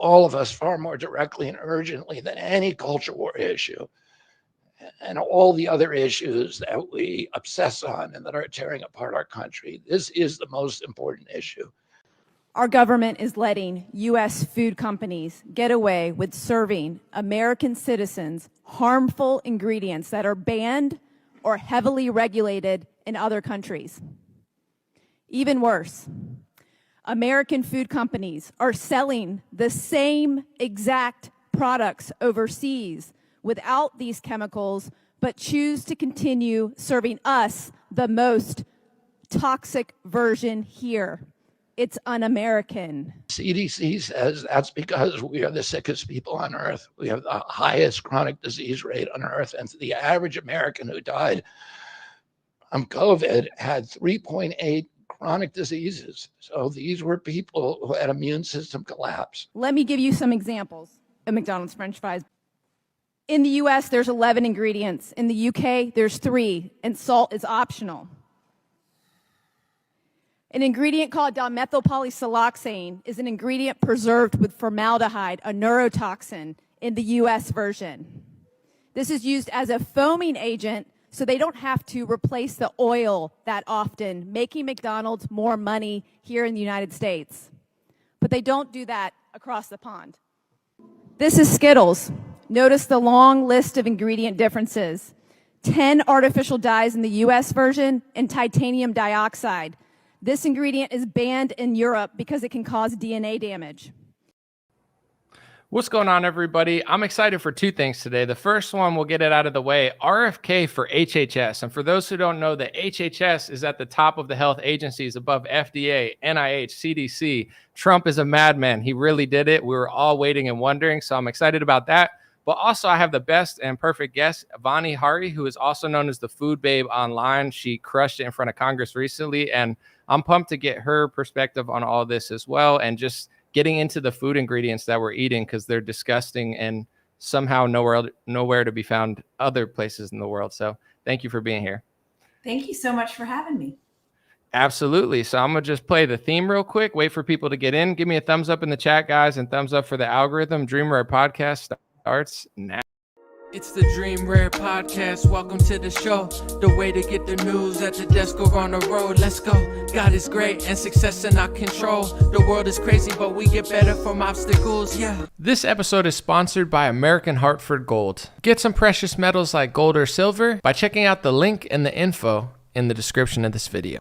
all of us far more directly and urgently than any culture war issue and all the other issues that we obsess on and that are tearing apart our country. This is the most important issue. Our government is letting U.S. food companies get away with serving American citizens harmful ingredients that are banned or heavily regulated in other countries. Even worse, American food companies are selling the same exact products overseas without these chemicals, but choose to continue serving us the most toxic version here. It's un-American. CDC says that's because we are the sickest people on earth. We have the highest chronic disease rate on earth. And the average American who died from COVID had 3.8 chronic diseases. So these were people who had immune system collapse. Let me give you some examples of McDonald's French fries. In the US, there's 11 ingredients. In the UK, there's 3, and salt is optional. An ingredient called dimethylpolysiloxane is an ingredient preserved with formaldehyde, a neurotoxin, in the US version. This is used as a foaming agent so they don't have to replace the oil that often, making McDonald's more money here in the United States. But they don't do that across the pond. This is Skittles. Notice the long list of ingredient differences. 10 artificial dyes in the US version and titanium dioxide. This ingredient is banned in Europe because it can cause DNA damage. What's going on, everybody? I'm excited for 2 things today. The first one, we'll get it out of the way, RFK for HHS. And for those who don't know, the HHS is at the top of the health agencies above FDA, NIH, CDC. Trump is a madman. He really did it. We were all waiting and wondering. So I'm excited about that. But also, I have the best and perfect guest, Vani Hari, who is also known as the Food Babe online. She crushed it in front of Congress recently. And I'm pumped to get her perspective on all this as well, and just getting into the food ingredients that we're eating, because they're disgusting and somehow nowhere to be found other places in the world. So thank you for being here. Thank you so much for having me. Absolutely. So I'm going to just play the theme real quick, wait for people to get in. Give me a thumbs up in the chat, guys, and thumbs up for the algorithm. Dream Rare Podcast starts now. It's the Dream Rare Podcast. Welcome to the show. The way to get the news at the desk or on the road. Let's go. God is great and success in our control. The world is crazy, but we get better from obstacles. Yeah. This episode is sponsored by American Hartford Gold. Get some precious metals like gold or silver by checking out the link in the info in the description of this video.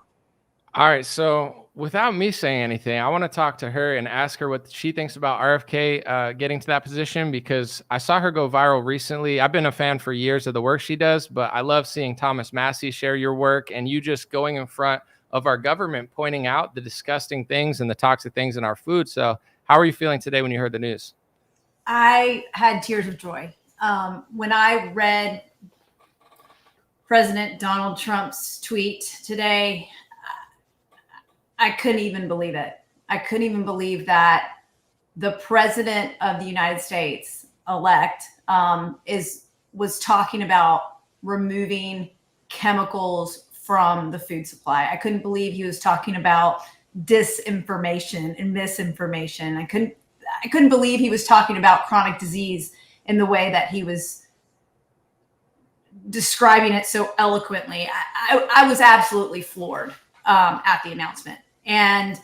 All right, so without me saying anything, I want to talk to her and ask her what she thinks about RFK getting to that position, because I saw her go viral recently. I've been a fan for years of the work she does, but I love seeing Thomas Massie share your work and you just going in front of our government, pointing out the disgusting things and the toxic things in our food. So how are you feeling today when you heard the news? I had tears of joy. When I read President Donald Trump's tweet today, I couldn't even believe it. I couldn't even believe that the president of the United States elect was talking about removing chemicals from the food supply. I couldn't believe he was talking about disinformation and misinformation. I couldn't believe he was talking about chronic disease in the way that he was describing it so eloquently. I was absolutely floored at the announcement. And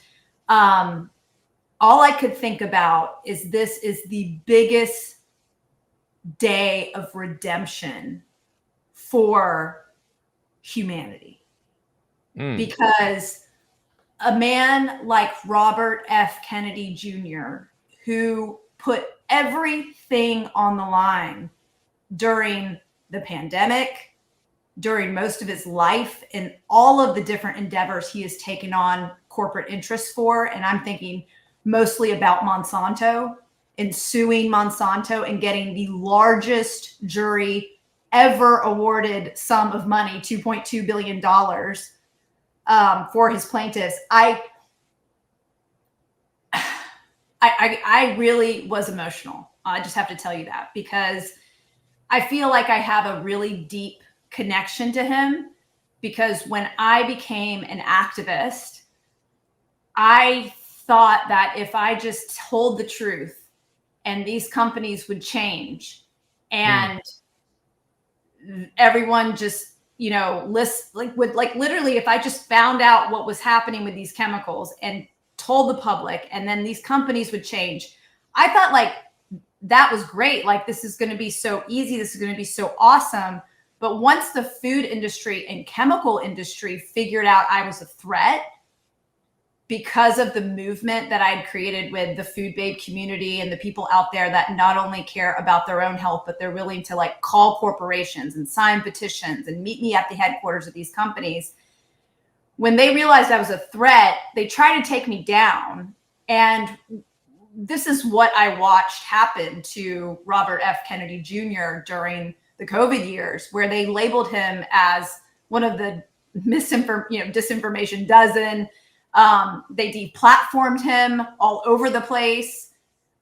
all I could think about is this is the biggest day of redemption for humanity. Because a man like Robert F. Kennedy Jr., who put everything on the line during the pandemic, during most of his life, and all of the different endeavors he has taken on corporate interests for. And I'm thinking mostly about Monsanto and suing Monsanto and getting the largest jury ever awarded sum of money, $2.2 billion for his plaintiffs. I really was emotional. I just have to tell you that, because I feel like I have a really deep connection to him, because when I became an activist, I thought that if I just told the truth and these companies would change, and everyone just, you know, literally, if I just found out what was happening with these chemicals and told the public, and then these companies would change, I thought like that was great. Like, this is going to be so easy. This is going to be so awesome. But once the food industry and chemical industry figured out I was a threat, because of the movement that I'd created with the Food Babe community and the people out there that not only care about their own health, but they're willing to like call corporations and sign petitions and meet me at the headquarters of these companies. When they realized I was a threat, they tried to take me down. And this is what I watched happen to Robert F. Kennedy Jr. during the COVID years, where they labeled him as one of the disinformation dozen. They deplatformed him all over the place,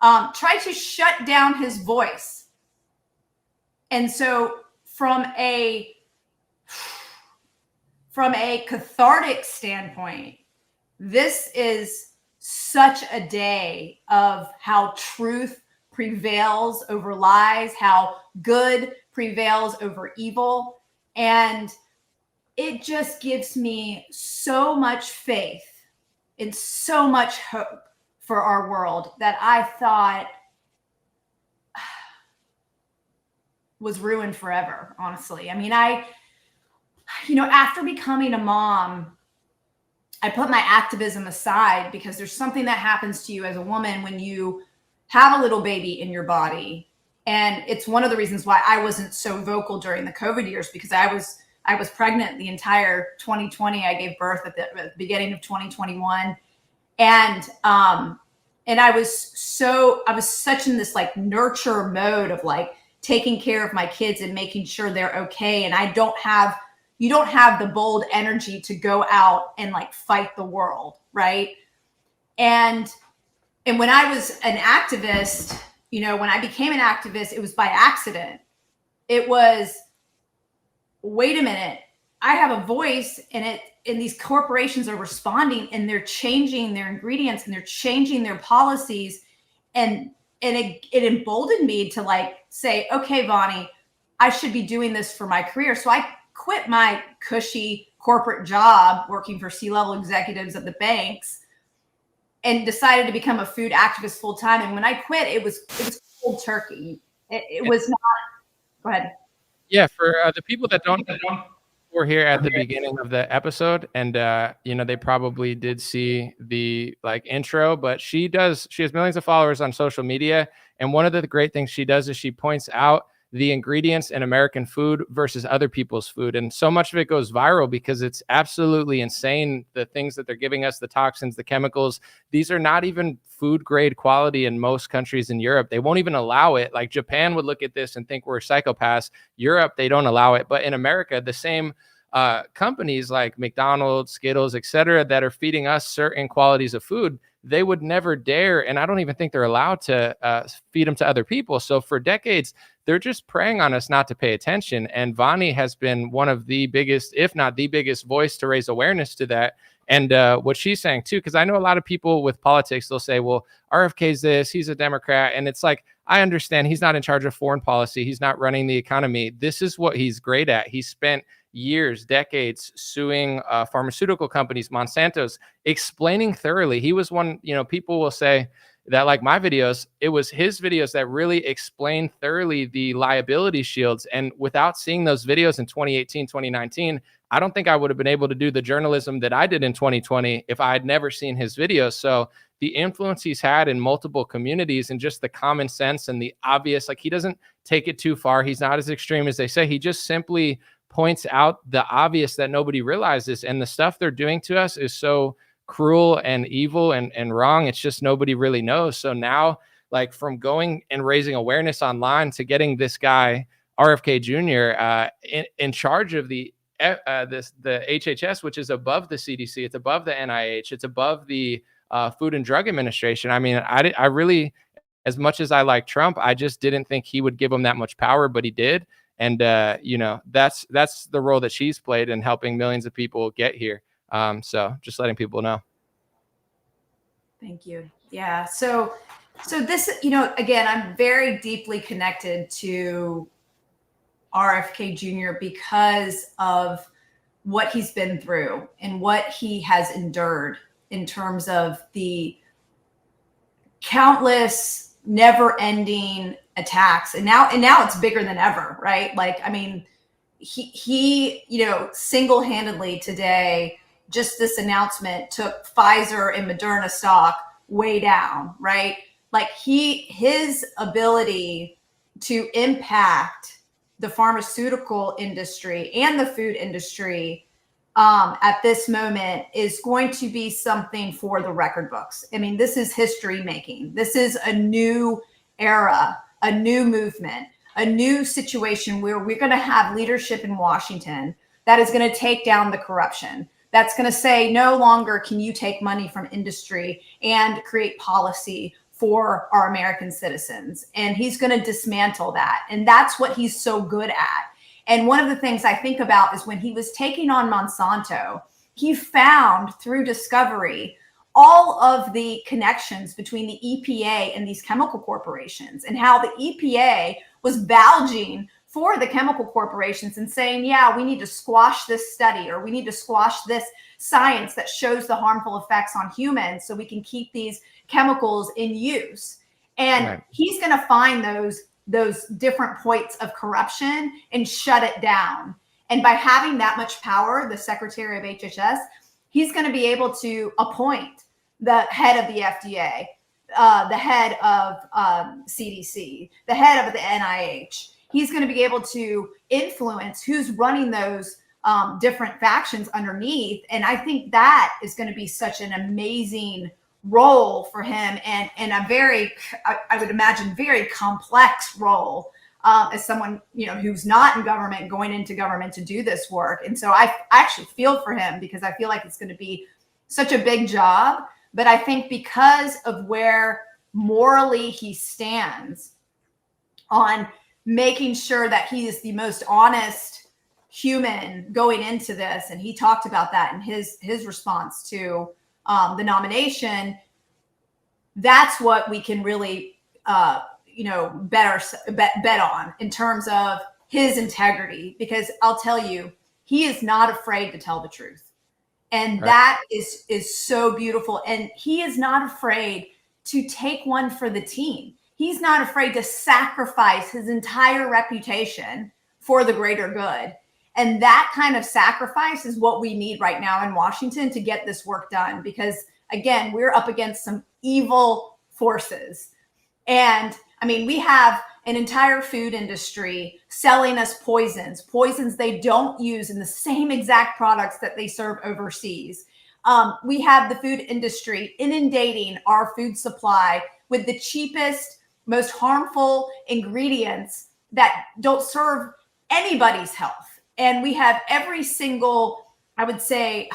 tried to shut down his voice. And so from a cathartic standpoint, this is such a day of how truth prevails over lies, how good prevails over evil. And it just gives me so much faith and so much hope for our world that I thought was ruined forever, honestly. I mean, after becoming a mom, I put my activism aside, because there's something that happens to you as a woman when you have a little baby in your body. And it's one of the reasons why I wasn't so vocal during the COVID years, because I was pregnant the entire 2020. I gave birth at the beginning of 2021. And I was such in this like nurture mode of like taking care of my kids and making sure they're okay. And you don't have the bold energy to go out and like fight the world. Right. And when I was an activist, when I became an activist, it was by accident. It was, wait a minute, I have a voice, and these corporations are responding, and they're changing their ingredients and they're changing their policies. And it emboldened me to like say, okay, Vani, I should be doing this for my career. So I quit my cushy corporate job working for C-level executives at the banks and decided to become a food activist full time. And when I quit, it was cold turkey. It was not. Go ahead. Yeah, for the people that don't, we're here at the beginning of the episode, and they probably did see the like intro, but she has millions of followers on social media, and one of the great things she does is she points out the ingredients in American food versus other people's food. And so much of it goes viral because it's absolutely insane. The things that they're giving us, the toxins, the chemicals, these are not even food grade quality in most countries in Europe. They won't even allow it. Like Japan would look at this and think we're psychopaths. Europe, they don't allow it. But in America, the same companies like McDonald's, Skittles, et cetera, that are feeding us certain qualities of food, they would never dare. And I don't even think they're allowed to feed them to other people. So for decades, they're just preying on us not to pay attention. And Vani has been one of the biggest, if not the biggest voice to raise awareness to that. And what she's saying too, because I know a lot of people with politics, they'll say, well, RFK's this, he's a Democrat. And it's like, I understand he's not in charge of foreign policy. He's not running the economy. This is what he's great at. He spent years, decades suing pharmaceutical companies, Monsanto's, explaining thoroughly. He was one, people will say that like my videos, it was his videos that really explained thoroughly the liability shields. And without seeing those videos in 2018, 2019, I don't think I would have been able to do the journalism that I did in 2020 if I had never seen his videos. So the influence he's had in multiple communities and just the common sense and the obvious, like he doesn't take it too far. He's not as extreme as they say. He just simply points out the obvious that nobody realizes. And the stuff they're doing to us is so cruel and evil and wrong. It's just nobody really knows. So now, like from going and raising awareness online to getting this guy, RFK Jr., in charge of the HHS, which is above the CDC, it's above the NIH, it's above the Food and Drug Administration. I mean, I really, as much as I like Trump, I just didn't think he would give him that much power, but he did. And, that's the role that she's played in helping millions of people get here. So just letting people know. Thank you. Yeah. So So this, again, I'm very deeply connected to RFK Jr. because of what he's been through and what he has endured in terms of the countless never-ending attacks. And now it's bigger than ever, right? Like, I mean, he single-handedly today, just this announcement took Pfizer and Moderna stock way down, right? Like his ability to impact the pharmaceutical industry and the food industry at this moment is going to be something for the record books. I mean, this is history making. This is a new era, a new movement, a new situation where we're going to have leadership in Washington that is going to take down the corruption. That's going to say no longer can you take money from industry and create policy for our American citizens. And he's going to dismantle that. And that's what he's so good at. And one of the things I think about is when he was taking on Monsanto, he found through discovery all of the connections between the EPA and these chemical corporations, and how the EPA was vouching for the chemical corporations and saying, yeah, we need to squash this study, or we need to squash this science that shows the harmful effects on humans so we can keep these chemicals in use. And right. He's going to find those different points of corruption and shut it down. And by having that much power, the secretary of HHS, he's going to be able to appoint the head of the FDA, the head of CDC, the head of the NIH. He's going to be able to influence who's running those different factions underneath. And I think that is going to be such an amazing role for him, and a very, I would imagine, very complex role as someone, who's not in government, going into government to do this work. And so I actually feel for him, because I feel like it's going to be such a big job. But I think because of where morally he stands on making sure that he is the most honest human going into this, and he talked about that in his response to the nomination, that's what we can really, bet on in terms of his integrity. Because I'll tell you, he is not afraid to tell the truth. And right. That is so beautiful. And he is not afraid to take one for the team. He's not afraid to sacrifice his entire reputation for the greater good. And that kind of sacrifice is what we need right now in Washington to get this work done. Because again, we're up against some evil forces. And I mean, we have an entire food industry selling us poisons they don't use in the same exact products that they serve overseas. We have the food industry inundating our food supply with the cheapest, most harmful ingredients that don't serve anybody's health. And we have every single, I would say,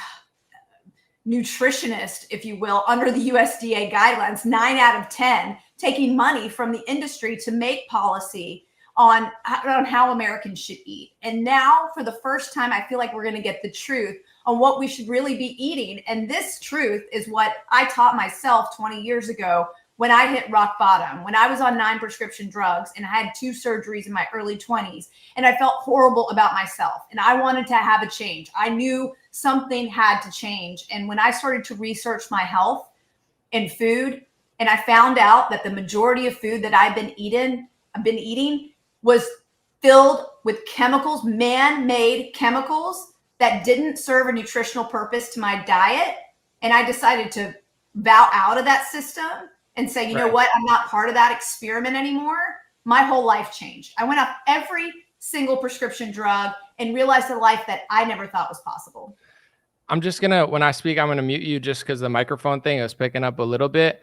nutritionist, if you will, under the USDA guidelines, 9 out of 10, taking money from the industry to make policy on how Americans should eat. And now, for the first time, I feel like we're going to get the truth on what we should really be eating. And this truth is what I taught myself 20 years ago when I hit rock bottom, when I was on 9 prescription drugs and I had 2 surgeries in my early 20s, and I felt horrible about myself and I wanted to have a change. I knew something had to change. And when I started to research my health and food, and I found out that the majority of food that I've been eating was filled with chemicals, man-made chemicals that didn't serve a nutritional purpose to my diet. And I decided to bow out of that system and say, you know what, I'm not part of that experiment anymore. My whole life changed. I went off every single prescription drug and realized a life that I never thought was possible. I'm just going to, when I speak, I'm going to mute you just because the microphone thing is picking up a little bit.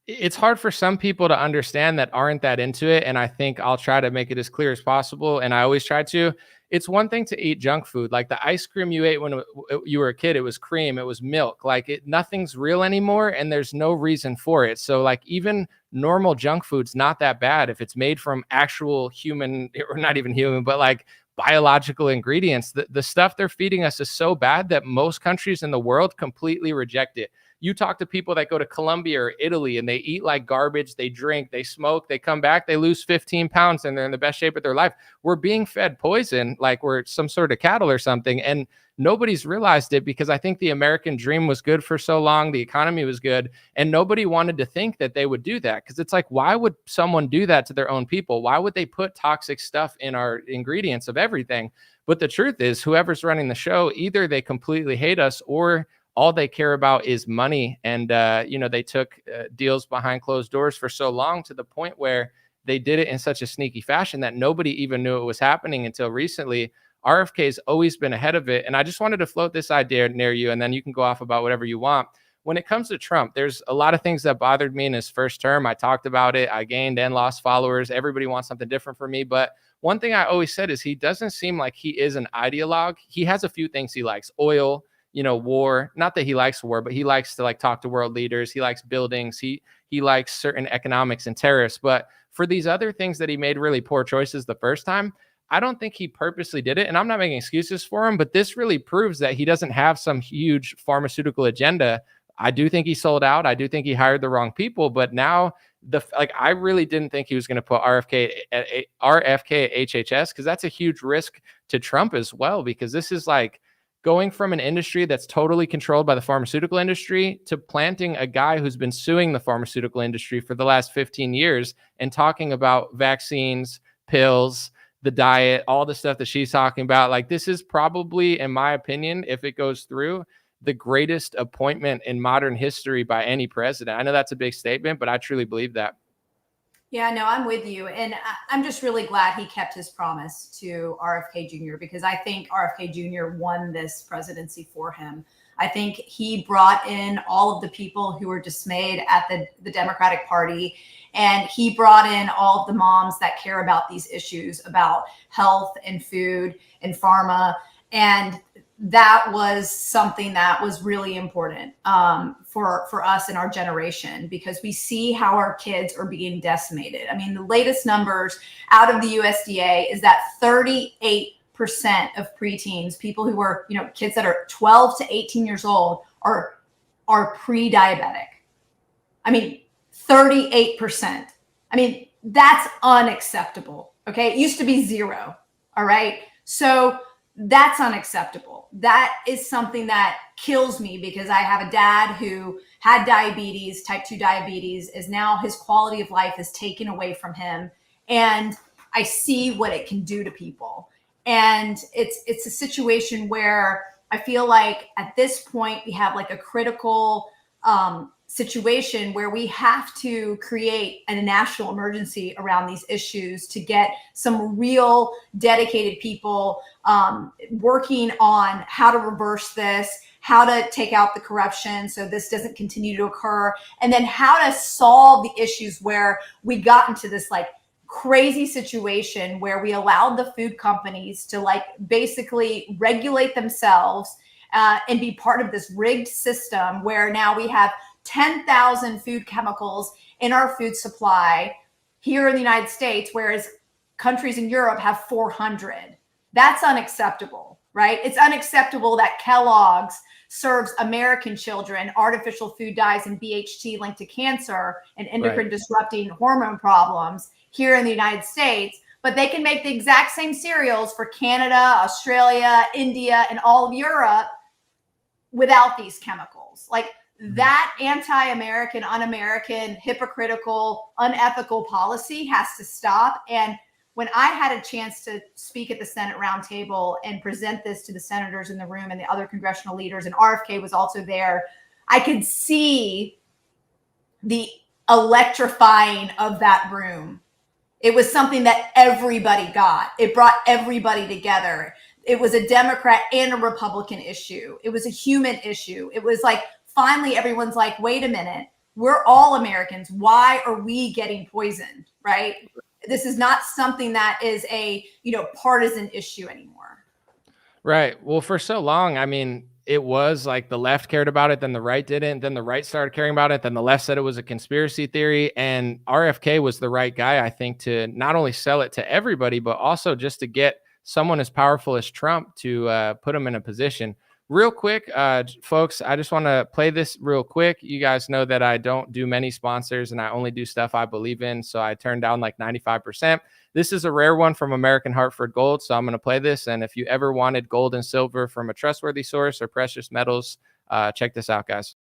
It's hard for some people to understand that aren't that into it. And I think I'll try to make it as clear as possible. And I always try to. It's one thing to eat junk food, like the ice cream you ate when you were a kid. It was cream, it was milk, nothing's real anymore. And there's no reason for it. So like even normal junk food's not that bad if it's made from actual human, or not even human, but like biological ingredients. The stuff they're feeding us is so bad that most countries in the world completely reject it. You talk to people that go to Colombia or Italy and they eat like garbage, they drink, they smoke, they come back, they lose 15 pounds and they're in the best shape of their life. We're being fed poison like we're some sort of cattle or something. And nobody's realized it because I think the American dream was good for so long. The economy was good. And nobody wanted to think that they would do that. Because it's like, why would someone do that to their own people? Why would they put toxic stuff in our ingredients of everything? But the truth is, whoever's running the show, either they completely hate us or all they care about is money. And, they took deals behind closed doors for so long to the point where they did it in such a sneaky fashion that nobody even knew it was happening until recently. RFK's always been ahead of it. And I just wanted to float this idea near you, and then you can go off about whatever you want. When it comes to Trump, there's a lot of things that bothered me in his first term. I talked about it. I gained and lost followers. Everybody wants something different from me. But one thing I always said is he doesn't seem like he is an ideologue. He has a few things he likes: oil, war. Not that he likes war, but he likes to talk to world leaders. He likes buildings. He likes certain economics and tariffs. But for these other things that he made really poor choices the first time, I don't think he purposely did it. And I'm not making excuses for him, but this really proves that he doesn't have some huge pharmaceutical agenda. I do think he sold out. I do think he hired the wrong people, but now I really didn't think he was going to put RFK at HHS, because that's a huge risk to Trump as well, because this is like going from an industry that's totally controlled by the pharmaceutical industry to planting a guy who's been suing the pharmaceutical industry for the last 15 years and talking about vaccines, pills, the diet, all the stuff that she's talking about. Like, this is probably, in my opinion, if it goes through, the greatest appointment in modern history by any president. I know that's a big statement, but I truly believe that. Yeah, no, I'm with you. And I'm just really glad he kept his promise to RFK Jr., because I think RFK Jr. won this presidency for him. I think he brought in all of the people who were dismayed at the Democratic Party, and he brought in all of the moms that care about these issues about health and food and pharma. And that was something that was really important for us in our generation, because we see how our kids are being decimated. I mean, the latest numbers out of the USDA is that 38% of preteens, people who are, kids that are 12 to 18 years old, are pre-diabetic. I mean, 38%. I mean, that's unacceptable. Okay. It used to be 0. All right. So that's unacceptable. That is something that kills me, because I have a dad who had diabetes, type 2 diabetes, is now his quality of life is taken away from him. And I see what it can do to people. And it's a situation where I feel like at this point we have like a critical situation where we have to create a national emergency around these issues to get some real dedicated people working on how to reverse this, how to take out the corruption so this doesn't continue to occur, and then how to solve the issues where we got into this crazy situation where we allowed the food companies to basically regulate themselves and be part of this rigged system where now we have 10,000 food chemicals in our food supply here in the United States, whereas countries in Europe have 400. That's unacceptable, right? It's unacceptable that Kelloggs serves American children artificial food dyes and BHT linked to cancer and endocrine disrupting hormone problems here in the United States, but they can make the exact same cereals for Canada, Australia, India, and all of Europe without these chemicals. That anti-American, un-American, hypocritical, unethical policy has to stop. And when I had a chance to speak at the Senate roundtable and present this to the senators in the room and the other congressional leaders, and RFK was also there, I could see the electrifying of that room. It was something that everybody got. It brought everybody together. It was a Democrat and a Republican issue. It was a human issue. It was finally everyone's like, wait a minute, we're all Americans. Why are we getting poisoned, right? This is not something that is a, partisan issue anymore. Right. Well, for so long, I mean, it was like the left cared about it, then the right didn't, then the right started caring about it, then the left said it was a conspiracy theory. And RFK was the right guy, I think, to not only sell it to everybody, but also just to get someone as powerful as Trump to put him in a position. Real quick, folks, I just want to play this real quick. You guys know that I don't do many sponsors and I only do stuff I believe in. So I turn down like 95%. This is a rare one from American Hartford Gold. So I'm going to play this. And if you ever wanted gold and silver from a trustworthy source or precious metals, check this out, guys.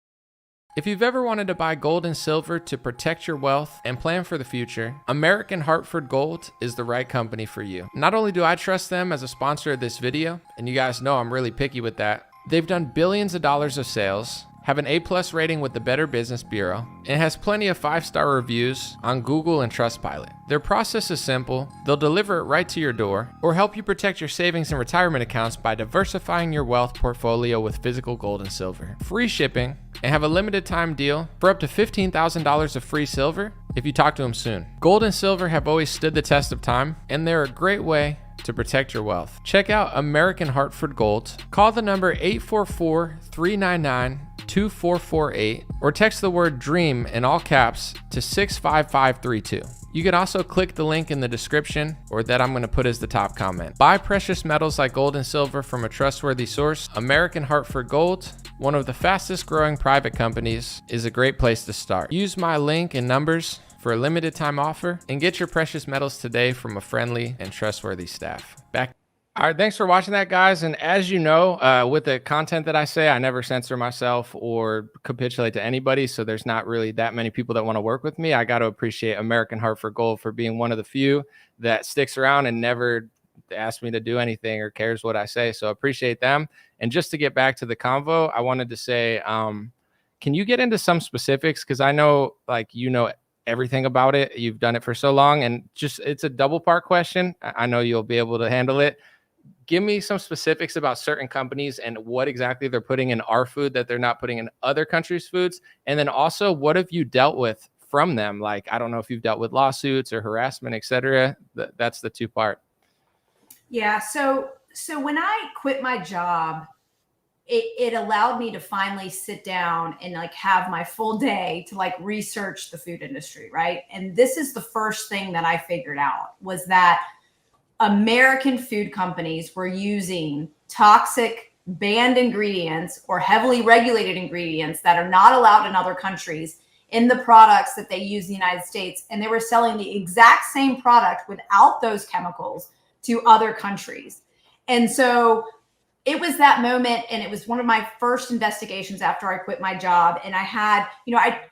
If you've ever wanted to buy gold and silver to protect your wealth and plan for the future, American Hartford Gold is the right company for you. Not only do I trust them as a sponsor of this video, and you guys know I'm really picky with that, they've done billions of dollars of sales, have an A+ rating with the Better Business Bureau, and has plenty of 5-star reviews on Google and Trustpilot. Their process is simple. They'll deliver it right to your door or help you protect your savings and retirement accounts by diversifying your wealth portfolio with physical gold and silver. Free shipping, and have a limited time deal for up to $15,000 of free silver if you talk to them soon. Gold and silver have always stood the test of time, and they're a great way to protect your wealth. Check out American Hartford Gold. Call the number 844-399-2448 or text the word DREAM in all caps to 65532. You can also click the link in the description or that I'm going to put as the top comment. Buy precious metals like gold and silver from a trustworthy source. American Hartford Gold, one of the fastest growing private companies, is a great place to start. Use my link and numbers for a limited time offer and get your precious metals today from a friendly and trustworthy staff. Back. All right, thanks for watching that, guys. And as you know, with the content that I say, I never censor myself or capitulate to anybody. So there's not really that many people that want to work with me. I got to appreciate American Hartford Gold for being one of the few that sticks around and never asks me to do anything or cares what I say. So I appreciate them. And just to get back to the convo, I wanted to say, can you get into some specifics? Because I know, like, you know everything about it. You've done it for so long, and just it's a double part question. I know you'll be able to handle it. Give me some specifics about certain companies and what exactly they're putting in our food that they're not putting in other countries' foods. And then also, what have you dealt with from them? Like, I don't know if you've dealt with lawsuits or harassment, etc. That's the 2-part. Yeah. So when I quit my job, it allowed me to finally sit down and like have my full day to like research the food industry. Right. And this is the first thing that I figured out was that American food companies were using toxic banned ingredients or heavily regulated ingredients that are not allowed in other countries in the products that they use in the United States. And they were selling the exact same product without those chemicals to other countries. And so it was that moment, and it was one of my first investigations after I quit my job. And I had,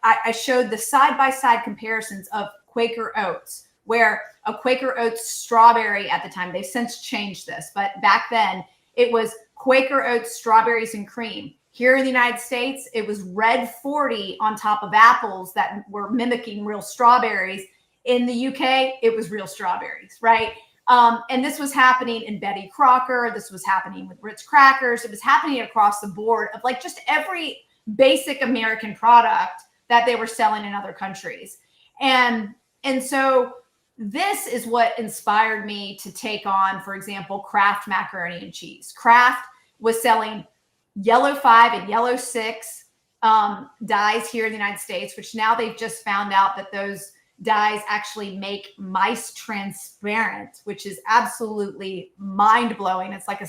I showed the side-by-side comparisons of Quaker Oats, where a Quaker Oats strawberry at the time, they've since changed this, but back then it was Quaker Oats strawberries and cream. Here in the United States, it was red 40 on top of apples that were mimicking real strawberries. In the UK, it was real strawberries, right? And this was happening in Betty Crocker. This was happening with Ritz crackers. It was happening across the board of like just every basic American product that they were selling in other countries. And so this is what inspired me to take on, for example, Kraft macaroni and cheese. Kraft was selling yellow 5 and yellow 6 dyes here in the United States, which now they've just found out that those dyes actually make mice transparent, which is absolutely mind-blowing. It's like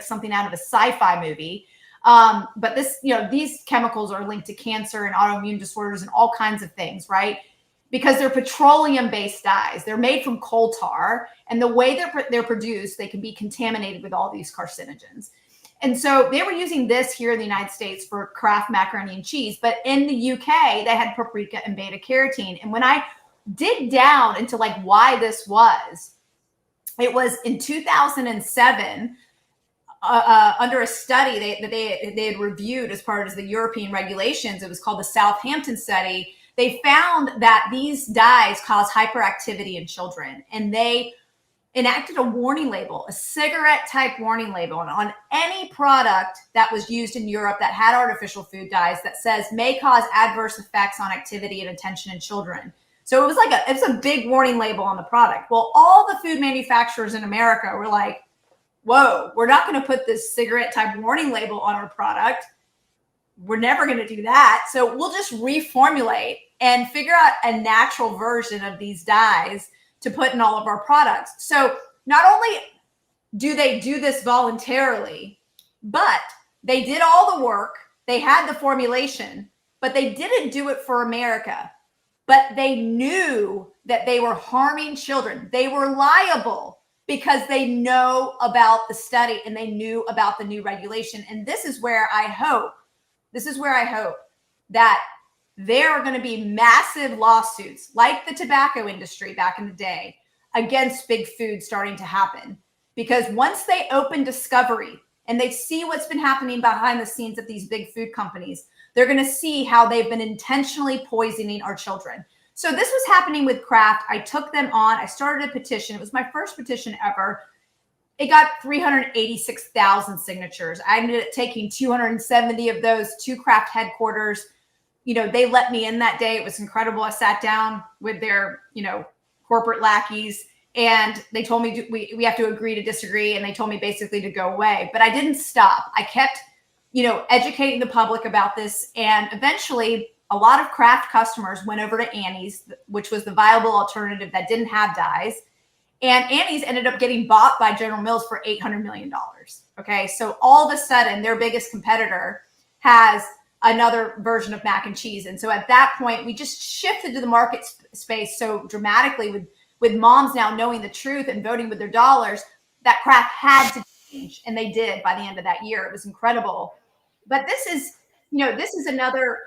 something out of a sci-fi movie. But this, these chemicals are linked to cancer and autoimmune disorders and all kinds of things, right? Because they're petroleum-based dyes. They're made from coal tar, and the way they're produced, they can be contaminated with all these carcinogens. And so they were using this here in the United States for Kraft macaroni and cheese, but in the UK, they had paprika and beta carotene. And when I dig down into like why this was, it was in 2007 under a study that they had reviewed as part of the European regulations. It was called the Southampton study. They found that these dyes cause hyperactivity in children, and they enacted a warning label, a cigarette type warning label on any product that was used in Europe that had artificial food dyes that says may cause adverse effects on activity and attention in children. So it was like it's a big warning label on the product. Well, all the food manufacturers in America were like, whoa, we're not going to put this cigarette type warning label on our product. We're never going to do that. So we'll just reformulate and figure out a natural version of these dyes to put in all of our products. So not only do they do this voluntarily, but They did all the work. They had the formulation, but they didn't do it for America. But they knew that they were harming children. They were liable because they know about the study and they knew about the new regulation. And this is where I hope that there are going to be massive lawsuits like the tobacco industry back in the day against big food starting to happen. Because once they open discovery and they see what's been happening behind the scenes at these big food companies, they're going to see how they've been intentionally poisoning our children. So this was happening with Kraft. I took them on. I started a petition. It was my first petition ever. It got 386,000 signatures. I ended up taking 270 of those to Kraft headquarters. You know, they let me in that day. It was incredible. I sat down with their, you know, corporate lackeys, and they told me we have to agree to disagree. And they told me basically to go away, but I didn't stop. I kept, you know, educating the public about this. And eventually a lot of Kraft customers went over to Annie's, which was the viable alternative that didn't have dyes. And Annie's ended up getting bought by General Mills for $800 million. Okay. So all of a sudden their biggest competitor has another version of mac and cheese. And so at that point, we just shifted to the market space so dramatically with moms now knowing the truth and voting with their dollars that Kraft had to change. And they did by the end of that year. It was incredible. But this is, you know, this is another,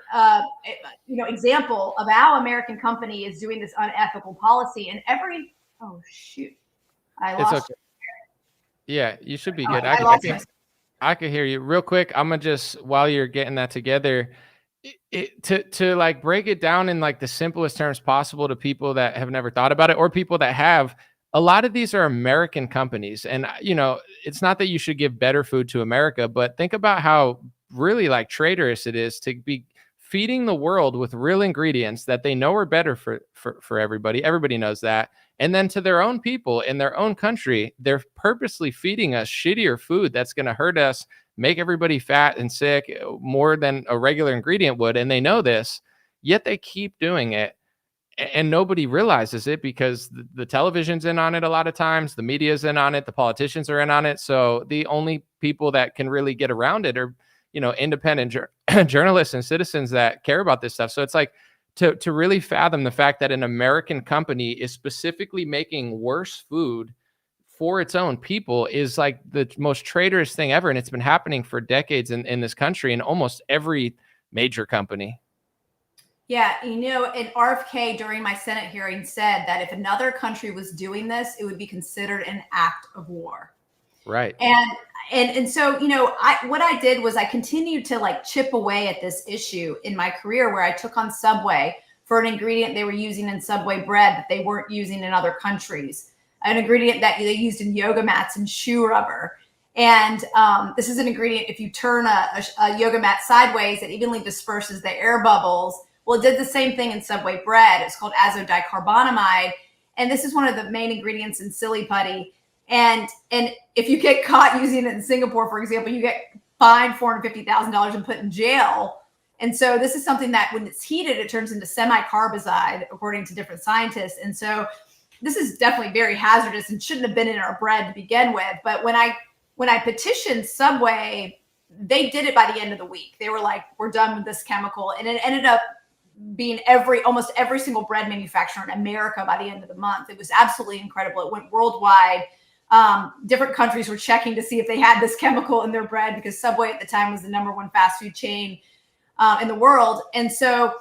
you know, example of how American company is doing this unethical policy. And oh shoot, I lost. Okay. Yeah, you should be good. I could hear you real quick. I'm gonna just, while you're getting that together, to like break it down in like the simplest terms possible to people that have never thought about it or people that have. A lot of these are American companies, and you know, it's not that you should give better food to America, but think about how really like traitorous it is to be feeding the world with real ingredients that they know are better for everybody. Everybody knows that. And then to their own people in their own country, they're purposely feeding us shittier food that's going to hurt us, make everybody fat and sick more than a regular ingredient would. And they know this, yet they keep doing it. And nobody realizes it because the television's in on it a lot of times, the media's in on it, the politicians are in on it. So the only people that can really get around it are, you know, independent journalists and citizens that care about this stuff. So it's like to really fathom the fact that an American company is specifically making worse food for its own people is like the most traitorous thing ever. And it's been happening for decades in this country in almost every major company. Yeah, you know, and RFK during my Senate hearing said that if another country was doing this, it would be considered an act of war. Right. And so, you know, what I did was I continued to like chip away at this issue in my career, where I took on Subway for an ingredient they were using in Subway bread that they weren't using in other countries, an ingredient that they used in yoga mats and shoe rubber. And this is an ingredient, if you turn a yoga mat sideways, it evenly disperses the air bubbles. Well, it did the same thing in Subway bread. It's called azodicarbonamide. And this is one of the main ingredients in Silly Putty. And if you get caught using it in Singapore, for example, you get fined $450,000 and put in jail. And so this is something that when it's heated, it turns into semi-carbazide, according to different scientists. And so this is definitely very hazardous and shouldn't have been in our bread to begin with. But when I petitioned Subway, they did it by the end of the week. They were like, we're done with this chemical. And it ended up being almost every single bread manufacturer in America by the end of the month. It was absolutely incredible. It went worldwide. Different countries were checking to see if they had this chemical in their bread, because Subway at the time was the #1 fast food chain in the world. And so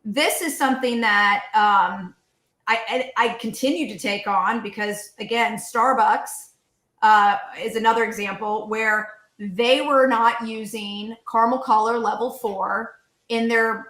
this is something that I continue to take on, because again, Starbucks is another example where they were not using caramel color level 4 in their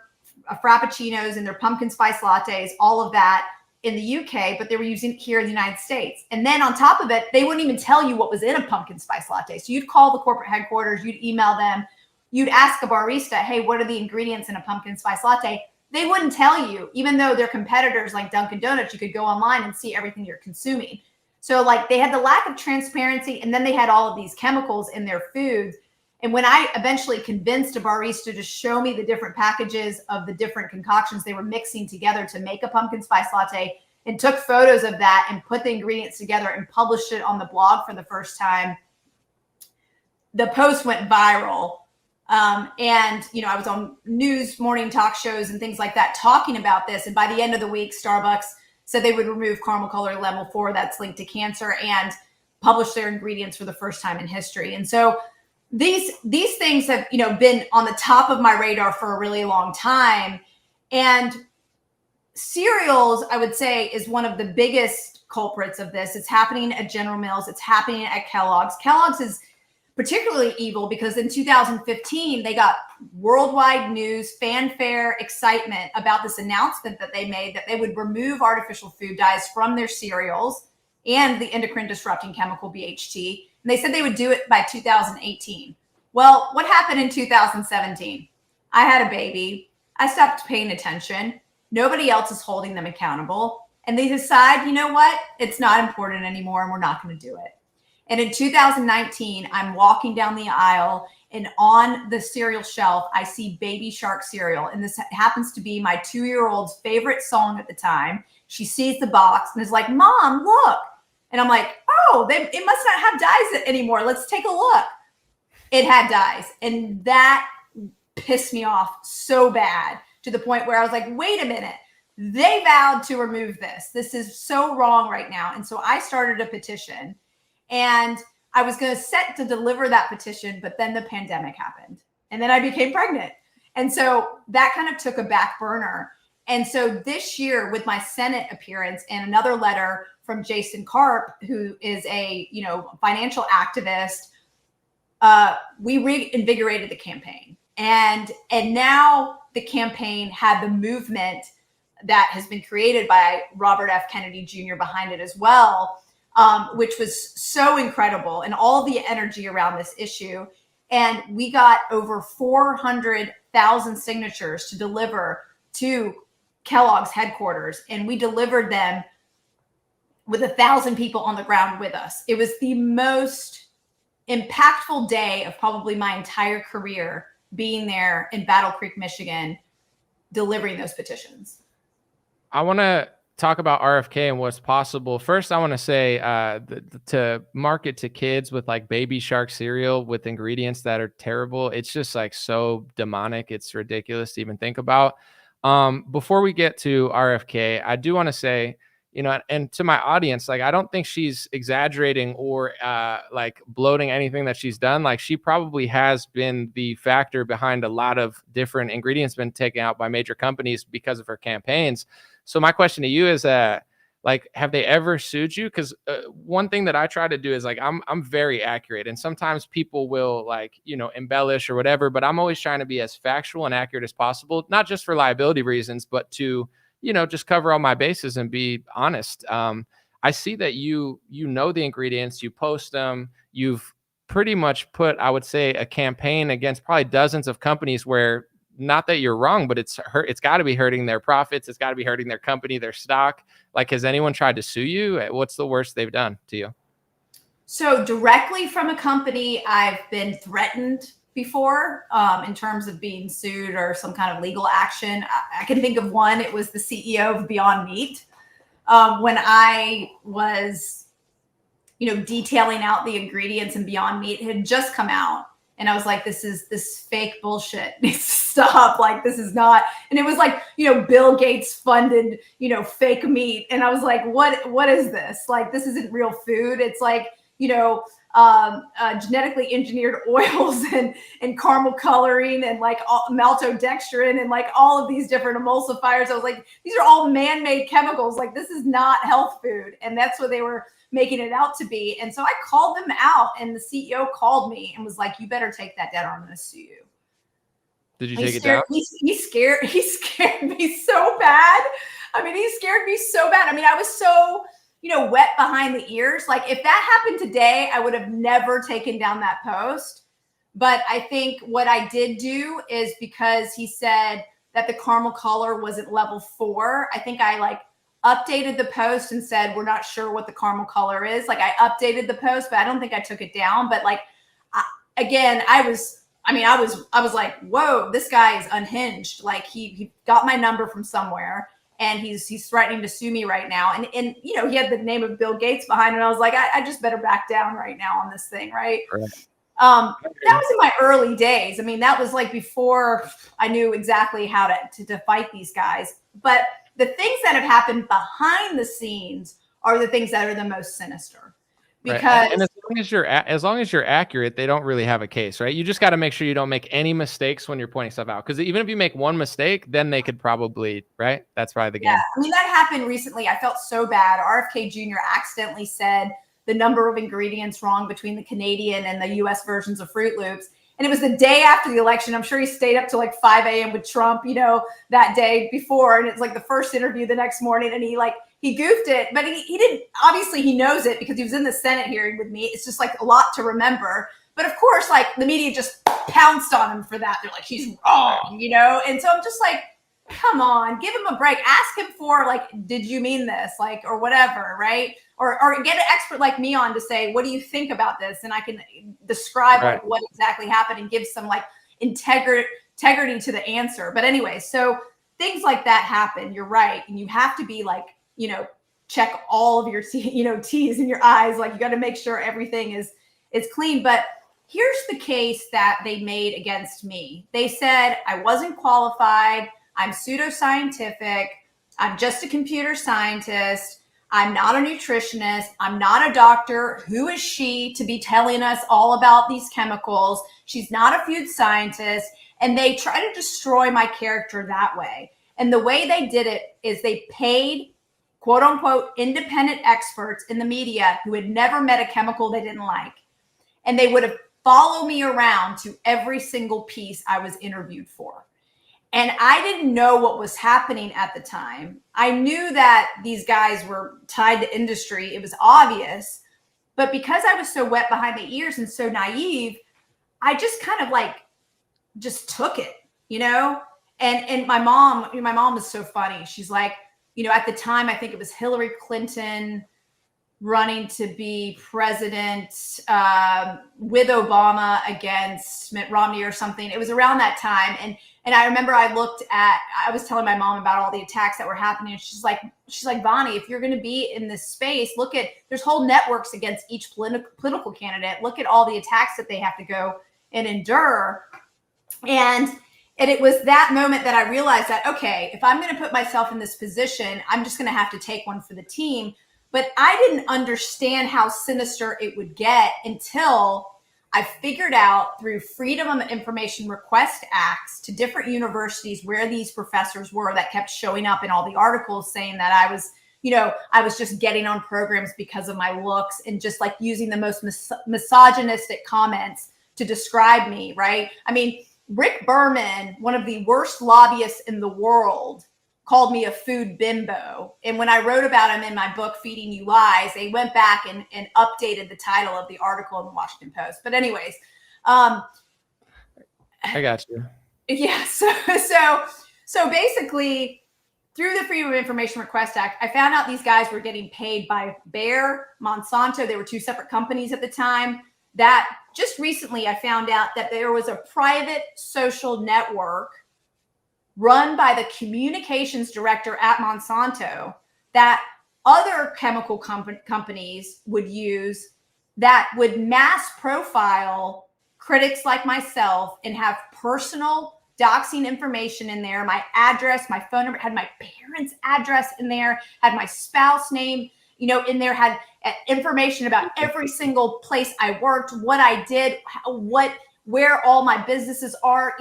frappuccinos and their pumpkin spice lattes, all of that in the UK, but they were using it here in the United States. And then on top of it, they wouldn't even tell you what was in a pumpkin spice latte. So you'd call the corporate headquarters, you'd email them, you'd ask a barista, hey, what are the ingredients in a pumpkin spice latte? They wouldn't tell you, even though their competitors like Dunkin' Donuts, you could go online and see everything you're consuming. So like they had the lack of transparency, and then they had all of these chemicals in their foods. And when I eventually convinced a barista to show me the different packages of the different concoctions they were mixing together to make a pumpkin spice latte, and took photos of that and put the ingredients together and published it on the blog for the first time, the post went viral. And, I was on news morning talk shows and things like that talking about this. And by the end of the week, Starbucks said they would remove caramel color level 4 that's linked to cancer and publish their ingredients for the first time in history. And so these things have, been on the top of my radar for a really long time. And cereals, I would say, is one of the biggest culprits of this. It's happening at General Mills. It's happening at Kellogg's. Kellogg's is particularly evil because in 2015, they got worldwide news, fanfare, excitement about this announcement that they made that they would remove artificial food dyes from their cereals and the endocrine disrupting chemical BHT. And they said they would do it by 2018. Well, what happened in 2017? I had a baby. I stopped paying attention. Nobody else is holding them accountable. And they decide, you know what? It's not important anymore and we're not going to do it. And in 2019, I'm walking down the aisle and on the cereal shelf, I see Baby Shark cereal. And this happens to be my 2-year-old's favorite song at the time. She sees the box and is like, Mom, look. And I'm like, oh, it must not have dyes anymore. Let's take a look. It had dyes. And that pissed me off so bad to the point where I was like, wait a minute. They vowed to remove this. This is so wrong right now. And so I started a petition. And I was going to set to deliver that petition, but then the pandemic happened and then I became pregnant. And so that kind of took a back burner. And so this year with my Senate appearance and another letter from Jason Karp, who is a, financial activist, we reinvigorated the campaign. And now the campaign had the movement that has been created by Robert F. Kennedy Jr. behind it as well. Which was so incredible and all the energy around this issue. And we got over 400,000 signatures to deliver to Kellogg's headquarters. And we delivered them with 1,000 people on the ground with us. It was the most impactful day of probably my entire career being there in Battle Creek, Michigan, delivering those petitions. I want to talk about RFK and what's possible. First, I want to say to market to kids with like Baby Shark cereal with ingredients that are terrible. It's just like so demonic. It's ridiculous to even think about. Before we get to RFK, I do want to say, and to my audience, like, I don't think she's exaggerating or like bloating anything that she's done. Like, she probably has been the factor behind a lot of different ingredients been taken out by major companies because of her campaigns. So my question to you is, like, have they ever sued you? Because one thing that I try to do is like, I'm very accurate, and sometimes people will like, embellish or whatever, but I'm always trying to be as factual and accurate as possible, not just for liability reasons, but to, just cover all my bases and be honest. I see that you know the ingredients, you post them, you've pretty much put, I would say, a campaign against probably dozens of companies where, not that you're wrong, but it's got to be hurting their profits. It's got to be hurting their company, their stock. Like, has anyone tried to sue you? What's the worst they've done to you? So directly from a company, I've been threatened before in terms of being sued or some kind of legal action. I can think of one. It was the CEO of Beyond Meat. When I was, detailing out the ingredients in Beyond Meat, it had just come out. And I was like, this fake bullshit needs to stop. Like, this is not. And it was like, Bill Gates funded, fake meat. And I was like, what is this? Like, this isn't real food. It's like, genetically engineered oils and caramel coloring and like maltodextrin and like all of these different emulsifiers. I was like, these are all man-made chemicals. Like, this is not health food. And that's what they were making it out to be. And so I called them out, and the CEO called me and was like, you better take that down or I'm going to sue you. Did you take it down? He scared me so bad. I mean, he scared me so bad. I mean, I was so, wet behind the ears. Like, if that happened today, I would have never taken down that post. But I think what I did do is, because he said that the caramel color wasn't level 4, I think I updated the post and said, we're not sure what the caramel color is. Like, I updated the post, but I don't think I took it down. But I was like, whoa, this guy is unhinged. Like, he got my number from somewhere, and he's threatening to sue me right now. And he had the name of Bill Gates behind it. And I was like, I just better back down right now on this thing. Right. That was in my early days. I mean, that was like before I knew exactly how to fight these guys. But the things that have happened behind the scenes are the things that are the most sinister. Because right. And as long as you're accurate, they don't really have a case, right? You just got to make sure you don't make any mistakes when you're pointing stuff out. Because even if you make one mistake, then they could probably, right? That's probably the game. Yeah, I mean, that happened recently. I felt so bad. RFK Jr. accidentally said the number of ingredients wrong between the Canadian and the US versions of Fruit Loops. And it was the day after the election. I'm sure he stayed up till like 5 a.m. with Trump, that day before. And it's like the first interview the next morning. And he goofed it, but he didn't, obviously he knows it because he was in the Senate hearing with me. It's just like a lot to remember. But of course, like the media just pounced on him for that. They're like, he's wrong, And so I'm just like, come on, give him a break. Ask him for like, did you mean this? Like, or whatever, right? Or get an expert like me on to say, what do you think about this? And I can describe like what exactly happened and give some like integrity to the answer. But anyway, so things like that happen. You're right. And you have to be like, check all of your, T's in your eyes. Like you got to make sure everything is clean. But here's the case that they made against me. They said I wasn't qualified. I'm pseudoscientific. I'm just a computer scientist. I'm not a nutritionist. I'm not a doctor. Who is she to be telling us all about these chemicals? She's not a food scientist. And they try to destroy my character that way. And the way they did it is they paid quote unquote independent experts in the media who had never met a chemical they didn't like. And they would have followed me around to every single piece I was interviewed for. And I didn't know what was happening at the time. I knew that these guys were tied to industry. It was obvious. But because I was so wet behind the ears and so naive, I just kind of like just took it, And my mom was so funny. She's like, at the time, I think it was Hillary Clinton running to be president with Obama against Mitt Romney or something. It was around that time. And I remember I was telling my mom about all the attacks that were happening. And she's like, Vani, if you're going to be in this space, there's whole networks against each political candidate. Look at all the attacks that they have to go and endure. And it was that moment that I realized that, okay, if I'm going to put myself in this position, I'm just going to have to take one for the team. But I didn't understand how sinister it would get until I figured out through Freedom of Information Request Acts to different universities where these professors were that kept showing up in all the articles saying that I was just getting on programs because of my looks and just like using the most misogynistic comments to describe me, right? I mean, Rick Berman, one of the worst lobbyists in the world, called me a food bimbo. And when I wrote about him in my book, Feeding You Lies, they went back and updated the title of the article in the Washington Post. But anyways, I got you. Yeah. So basically, through the Freedom of Information Request Act, I found out these guys were getting paid by Bayer, Monsanto. They were two separate companies at the time. That just recently I found out that there was a private social network run by the communications director at Monsanto that other chemical companies would use that would mass profile critics like myself and have personal doxing information in there, my address, my phone number, had my parents' address in there, had my spouse name, in there, had information about every single place I worked, what I did, where all my businesses are,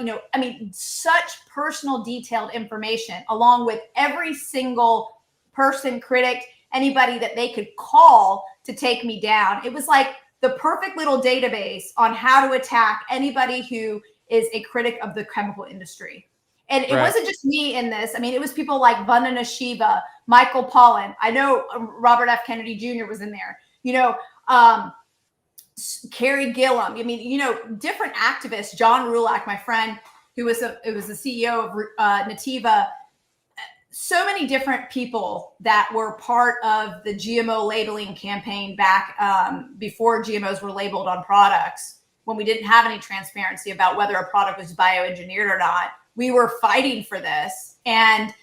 such personal detailed information, along with every single person, critic, anybody that they could call to take me down. It was like the perfect little database on how to attack anybody who is a critic of the chemical industry. And it wasn't just me in this. I mean, it was people like Vandana Shiva, Michael Pollan. I know Robert F. Kennedy Jr. was in there, Carrie Gillum. I mean, different activists, John Rulak, my friend, who was the CEO of Nativa. So many different people that were part of the GMO labeling campaign back before GMOs were labeled on products, when we didn't have any transparency about whether a product was bioengineered or not. We were fighting for this, and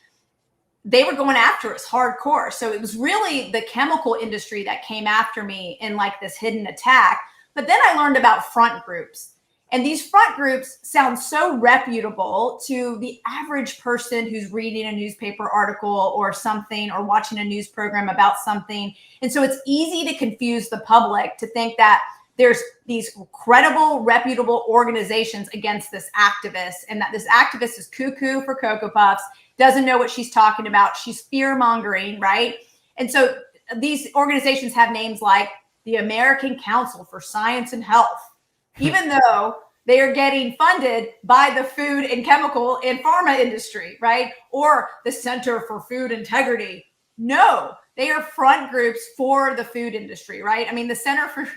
they were going after us hardcore. So it was really the chemical industry that came after me in like this hidden attack. But then I learned about front groups. And these front groups sound so reputable to the average person who's reading a newspaper article or something, or watching a news program about something. And so it's easy to confuse the public to think that there's these credible, reputable organizations against this activist, and that this activist is cuckoo for Cocoa Puffs, doesn't know what she's talking about. She's fear mongering, right? And so these organizations have names like the American Council for Science and Health, even though they are getting funded by the food and chemical and pharma industry, right? Or the Center for Food Integrity. No, they are front groups for the food industry, right? I mean, the Center for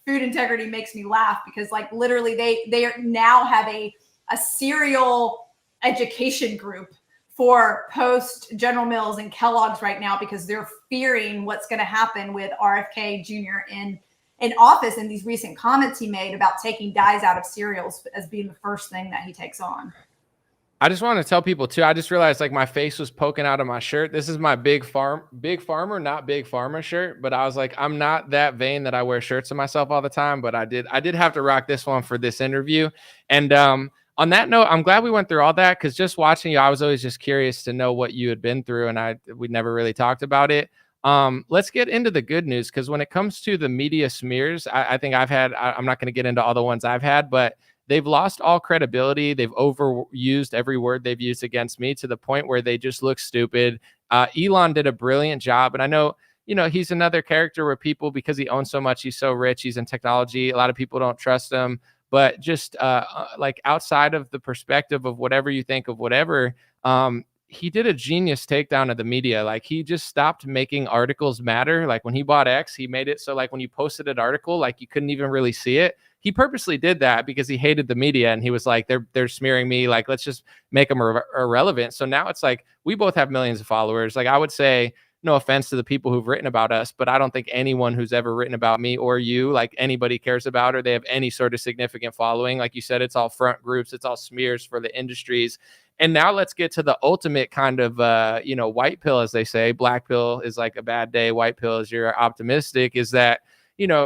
Food Integrity makes me laugh because, like, literally they now have a cereal education group for post General Mills and Kellogg's right now, because they're fearing what's going to happen with RFK Jr. in office, and these recent comments he made about taking dyes out of cereals as being the first thing that he takes on. I just want to tell people too, I just realized like my face was poking out of my shirt. This is my big farmer, not big pharma shirt. But I was like, I'm not that vain that I wear shirts of myself all the time. But I did have to rock this one for this interview. And on that note, I'm glad we went through all that, because just watching you, I was always just curious to know what you had been through. And we never really talked about it. Let's get into the good news, because when it comes to the media smears, I think I'm not going to get into all the ones I've had, but they've lost all credibility. They've overused every word they've used against me to the point where they just look stupid. Elon did a brilliant job. And I know, he's another character where people, because he owns so much, he's so rich, he's in technology, a lot of people don't trust him. But just like outside of the perspective of whatever you think of whatever, he did a genius takedown of the media. Like, he just stopped making articles matter. Like when he bought X, he made it so like when you posted an article, like you couldn't even really see it. He purposely did that because he hated the media, and he was like, they're smearing me. Like, let's just make them irrelevant. So now it's like, we both have millions of followers. Like, I would say, no offense to the people who've written about us, but I don't think anyone who's ever written about me or you, like anybody cares about, or they have any sort of significant following. Like you said, it's all front groups, it's all smears for the industries. And now let's get to the ultimate kind of, white pill, as they say. Black pill is like a bad day. White pill is you're optimistic. Is that,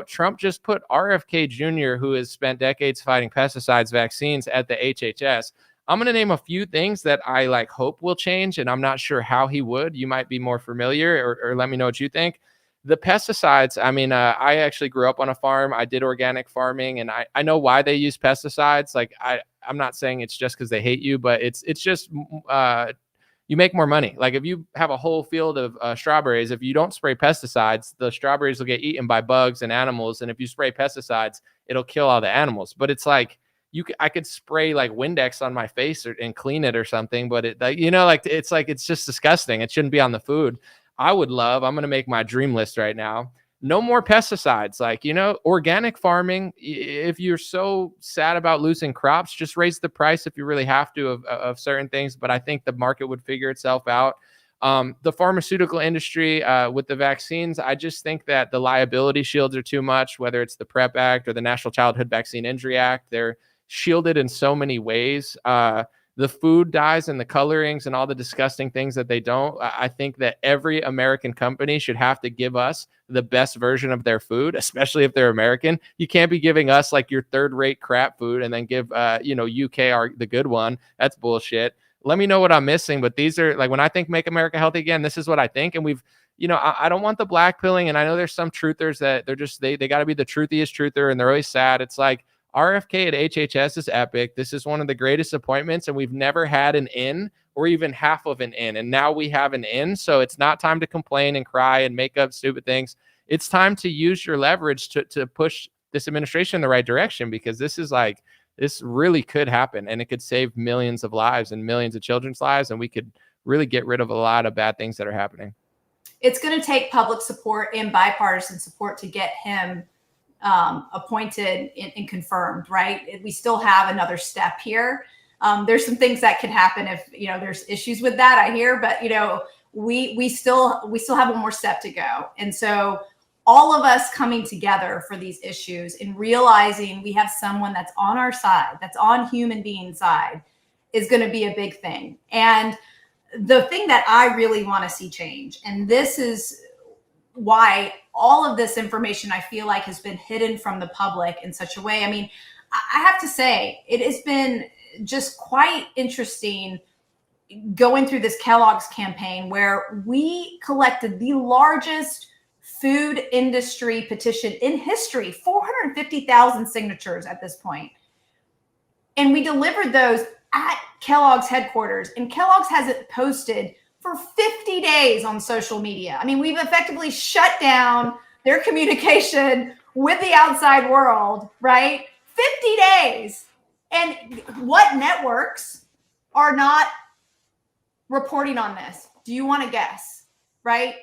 Trump just put RFK Jr., who has spent decades fighting pesticides, vaccines, at the HHS. I'm going to name a few things that I hope will change, and I'm not sure how he would. You might be more familiar, or let me know what you think. The pesticides, I mean, I actually grew up on a farm. I did organic farming, and I know why they use pesticides. Like, I'm not saying it's just because they hate you, but it's just you make more money. Like, if you have a whole field of strawberries, if you don't spray pesticides, the strawberries will get eaten by bugs and animals. And if you spray pesticides, it'll kill all the animals. But it's like, I could spray like Windex on my face and clean it or something, but it's just disgusting. It shouldn't be on the food. I'm going to make my dream list right now. No more pesticides. Like, organic farming. If you're so sad about losing crops, just raise the price if you really have to of certain things. But I think the market would figure itself out. The pharmaceutical industry with the vaccines, I just think that the liability shields are too much, whether it's the PrEP Act or the National Childhood Vaccine Injury Act. They're shielded in so many ways. The food dyes and the colorings and all the disgusting things that they don't. I think that every American company should have to give us the best version of their food, especially if they're American. You can't be giving us like your third-rate crap food and then give, UK the good one. That's bullshit. Let me know what I'm missing, but these are like, when I think make America healthy again, this is what I think. And we've, I don't want the black pilling. And I know there's some truthers that they're just, they got to be the truthiest truther, and they're always sad. It's like, RFK at HHS is epic. This is one of the greatest appointments, and we've never had an in or even half of an in. And now we have an in. So it's not time to complain and cry and make up stupid things. It's time to use your leverage to push this administration in the right direction, because this really could happen, and it could save millions of lives and millions of children's lives. And we could really get rid of a lot of bad things that are happening. It's going to take public support and bipartisan support to get him appointed and confirmed, right? We still have another step here. There's some things that could happen if, there's issues with that, I hear, but, we still have one more step to go. And so all of us coming together for these issues and realizing we have someone that's on our side, that's on human being side, is going to be a big thing. And the thing that I really want to see change, and this is why all of this information, I feel like, has been hidden from the public in such a way. I mean, I have to say, it has been just quite interesting going through this Kellogg's campaign, where we collected the largest food industry petition in history, 450,000 signatures at this point. And we delivered those at Kellogg's headquarters, and Kellogg's has it posted for 50 days on social media. I mean, we've effectively shut down their communication with the outside world, right? 50 days. And what networks are not reporting on this? Do you want to guess? Right?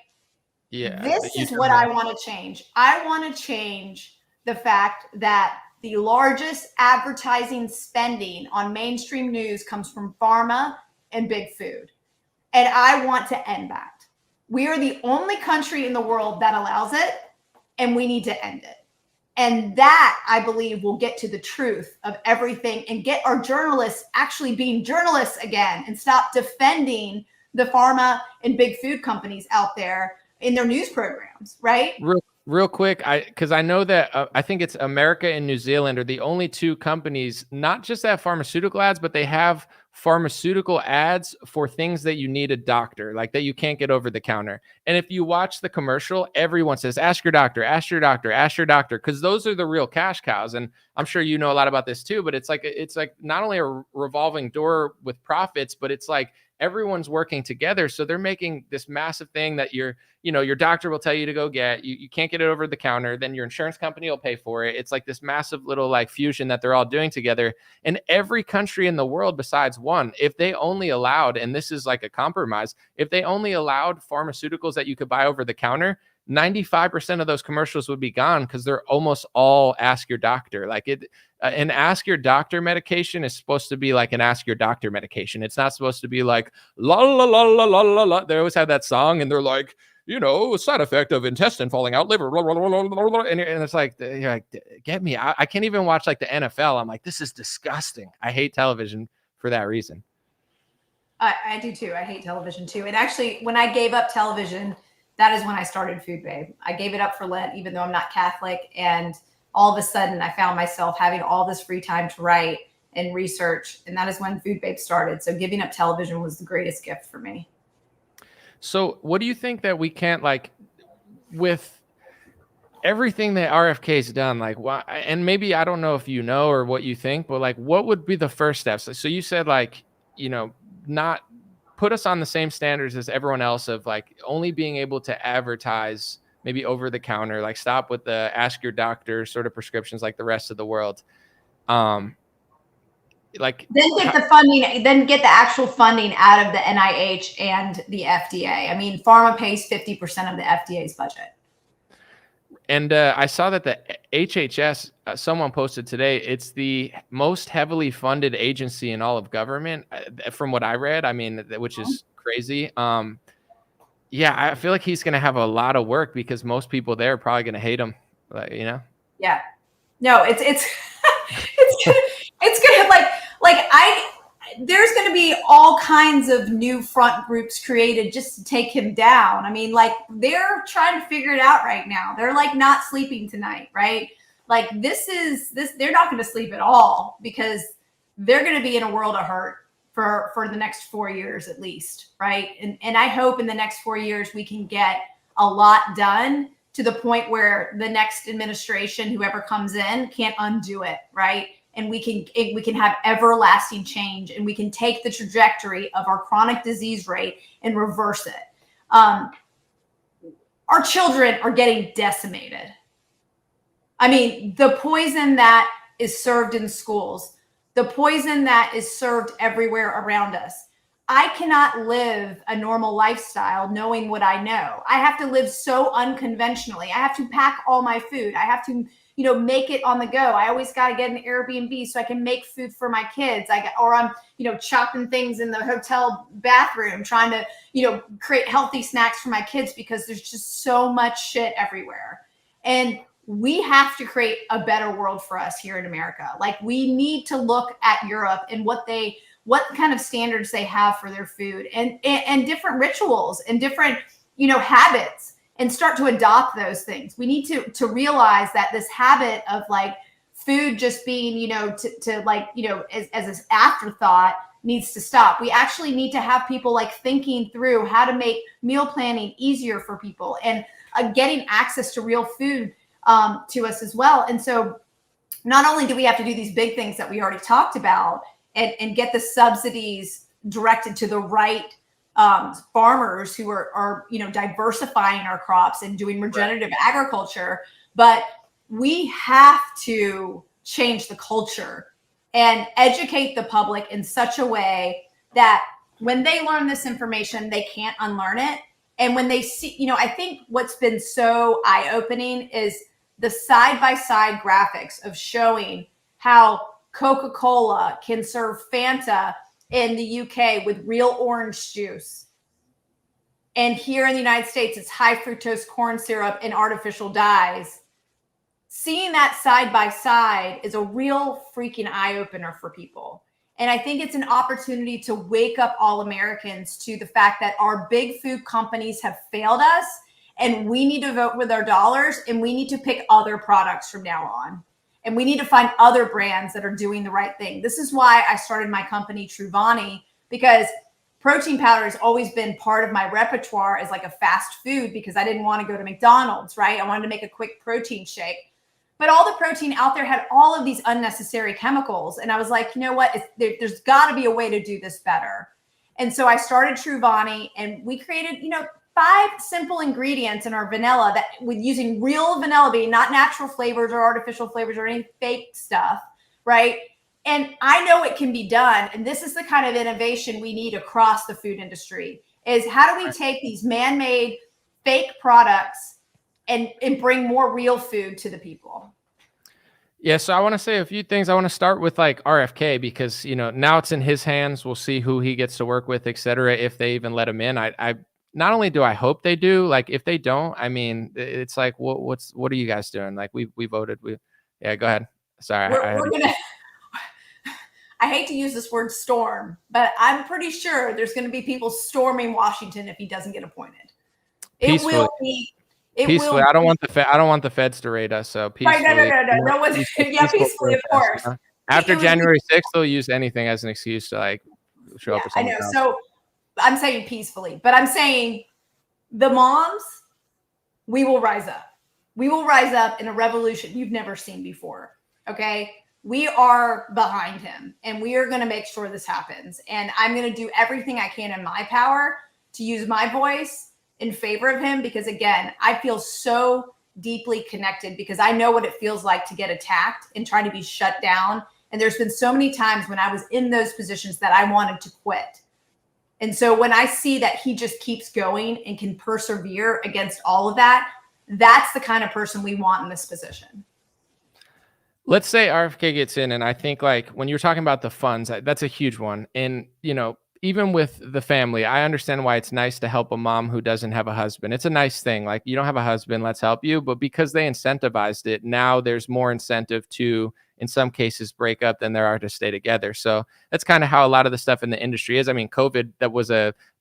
Yeah. This is what I want to change. I want to change the fact that the largest advertising spending on mainstream news comes from pharma and big food. And I want to end that. We are the only country in the world that allows it, and we need to end it. And that, I believe, will get to the truth of everything and get our journalists actually being journalists again and stop defending the pharma and big food companies out there in their news programs, right? Real quick, because I know that I think it's America and New Zealand are the only two companies, not just that have pharmaceutical ads, but they have pharmaceutical ads for things that you need a doctor, like that you can't get over the counter. And if you watch the commercial, everyone says, ask your doctor, ask your doctor, ask your doctor, because those are the real cash cows. And I'm sure you know a lot about this too, but it's like not only a revolving door with profits, but it's like everyone's working together. So they're making this massive thing that your doctor will tell you to go get. You can't get it over the counter. Then your insurance company will pay for it. It's like this massive little like fusion that they're all doing together. And every country in the world besides one, if they only allowed, and this is like a compromise, if they only allowed pharmaceuticals that you could buy over the counter, 95% of those commercials would be gone, because they're almost all ask your doctor. Like an ask your doctor medication is supposed to be like an ask your doctor medication. It's not supposed to be like la la la la la la la. They always have that song, and they're like, side effect of intestine falling out, liver, blah, blah, blah, blah, blah, blah. And it's like, you're like, get me. I can't even watch like the NFL. I'm like, this is disgusting. I hate television for that reason. I do too. I hate television too. And actually, when I gave up television, that is when I started Food Babe. I gave it up for Lent, even though I'm not Catholic. And all of a sudden, I found myself having all this free time to write and research. And that is when Food Babe started. So giving up television was the greatest gift for me. So what do you think that we can't, like, with everything that RFK's done, like, why? And maybe I don't know if you know or what you think, but like, what would be the first steps? So you said, like, not put us on the same standards as everyone else of like only being able to advertise maybe over the counter, like stop with the ask your doctor sort of prescriptions like the rest of the world. Like then get the funding, then get the actual funding out of the NIH and the FDA. I mean, pharma pays 50% of the FDA's budget. And I saw that the HHS, someone posted today, it's the most heavily funded agency in all of government, from what I read. I mean, which is crazy. Yeah, I feel like he's going to have a lot of work, because most people there are probably going to hate him. Yeah. No, it's gonna there's going to be all kinds of new front groups created just to take him down. I mean, like, they're trying to figure it out right now. They're like not sleeping tonight, right? Like they're not going to sleep at all, because they're going to be in a world of hurt for the next 4 years at least, right? And I hope in the next 4 years we can get a lot done to the point where the next administration, whoever comes in, can't undo it, right? And we can have everlasting change, and we can take the trajectory of our chronic disease rate and reverse it. Our children are getting decimated. I mean, the poison that is served in schools, the poison that is served everywhere around us. I cannot live a normal lifestyle knowing what I know. I have to live so unconventionally. I have to pack all my food. I have to make it on the go. I always got to get an Airbnb so I can make food for my kids. I'm chopping things in the hotel bathroom, trying to, create healthy snacks for my kids, because there's just so much shit everywhere. And we have to create a better world for us here in America. Like, we need to look at Europe and what kind of standards they have for their food, and different rituals and different, habits. and start to adopt those things. We need to realize that this habit of like food just being, you know, to like, you know, as an afterthought needs to stop. We actually need to have people like thinking through how to make meal planning easier for people and getting access to real food to us as well. And so not only do we have to do these big things that we already talked about and get the subsidies directed to the right farmers who are, you know, diversifying our crops and doing regenerative agriculture, but we have to change the culture and educate the public in such a way that when they learn this information, they can't unlearn it. And when they see, you know, I think what's been so eye-opening is the side-by-side graphics of showing how Coca-Cola can serve Fanta in the UK with real orange juice. And here in the United States, it's high fructose corn syrup and artificial dyes. Seeing that side by side is a real freaking eye opener for people. And I think it's an opportunity to wake up all Americans to the fact that our big food companies have failed us and we need to vote with our dollars and we need to pick other products from now on. And we need to find other brands that are doing the right thing. This is why I started my company, Vani, because protein powder has always been part of my repertoire as like a fast food because I didn't want to go to McDonald's, right? I wanted to make a quick protein shake. But all the protein out there had all of these unnecessary chemicals. And I was like, you know what? There's got to be a way to do this better. And so I started Vani and we created, you know, 5 simple ingredients in our vanilla that with using real vanilla bean, not natural flavors or artificial flavors or any fake stuff, right? And I know it can be done. And this is the kind of innovation we need across the food industry is how do we take these man-made fake products and bring more real food to the people? Yeah, so I want to say a few things. I want to start with like RFK because, you know, now it's in his hands. We'll see who he gets to work with, et cetera, if they even let him in. I not only do I hope they do, like if they don't, I mean, it's like, what are you guys doing? Like we voted. Yeah, go ahead. Sorry. We're gonna, I hate to use this word storm, but I'm pretty sure there's going to be people storming Washington if he doesn't get appointed. Peacefully. It will be. Peacefully. I don't want the feds to raid us. So peacefully. Right, no one's, yeah, peacefully, of course. After January 6th, they'll use anything as an excuse to like show up. I know. So I'm saying peacefully, but I'm saying the moms, we will rise up. We will rise up in a revolution you've never seen before. Okay. We are behind him and we are going to make sure this happens. And I'm going to do everything I can in my power to use my voice in favor of him, because again, I feel so deeply connected because I know what it feels like to get attacked and try to be shut down. And there's been so many times when I was in those positions that I wanted to quit. And so when I see that he just keeps going and can persevere against all of that, that's the kind of person we want in this position. Let's say RFK gets in, and I think like when you're talking about the funds, that's a huge one. And, you know, even with the family, I understand why it's nice to help a mom who doesn't have a husband. It's a nice thing. Like, you don't have a husband, let's help you. But because they incentivized it, now there's more incentive to, in some cases, break up than there are to stay together. So that's kind of how a lot of the stuff in the industry is. I mean, COVID, that was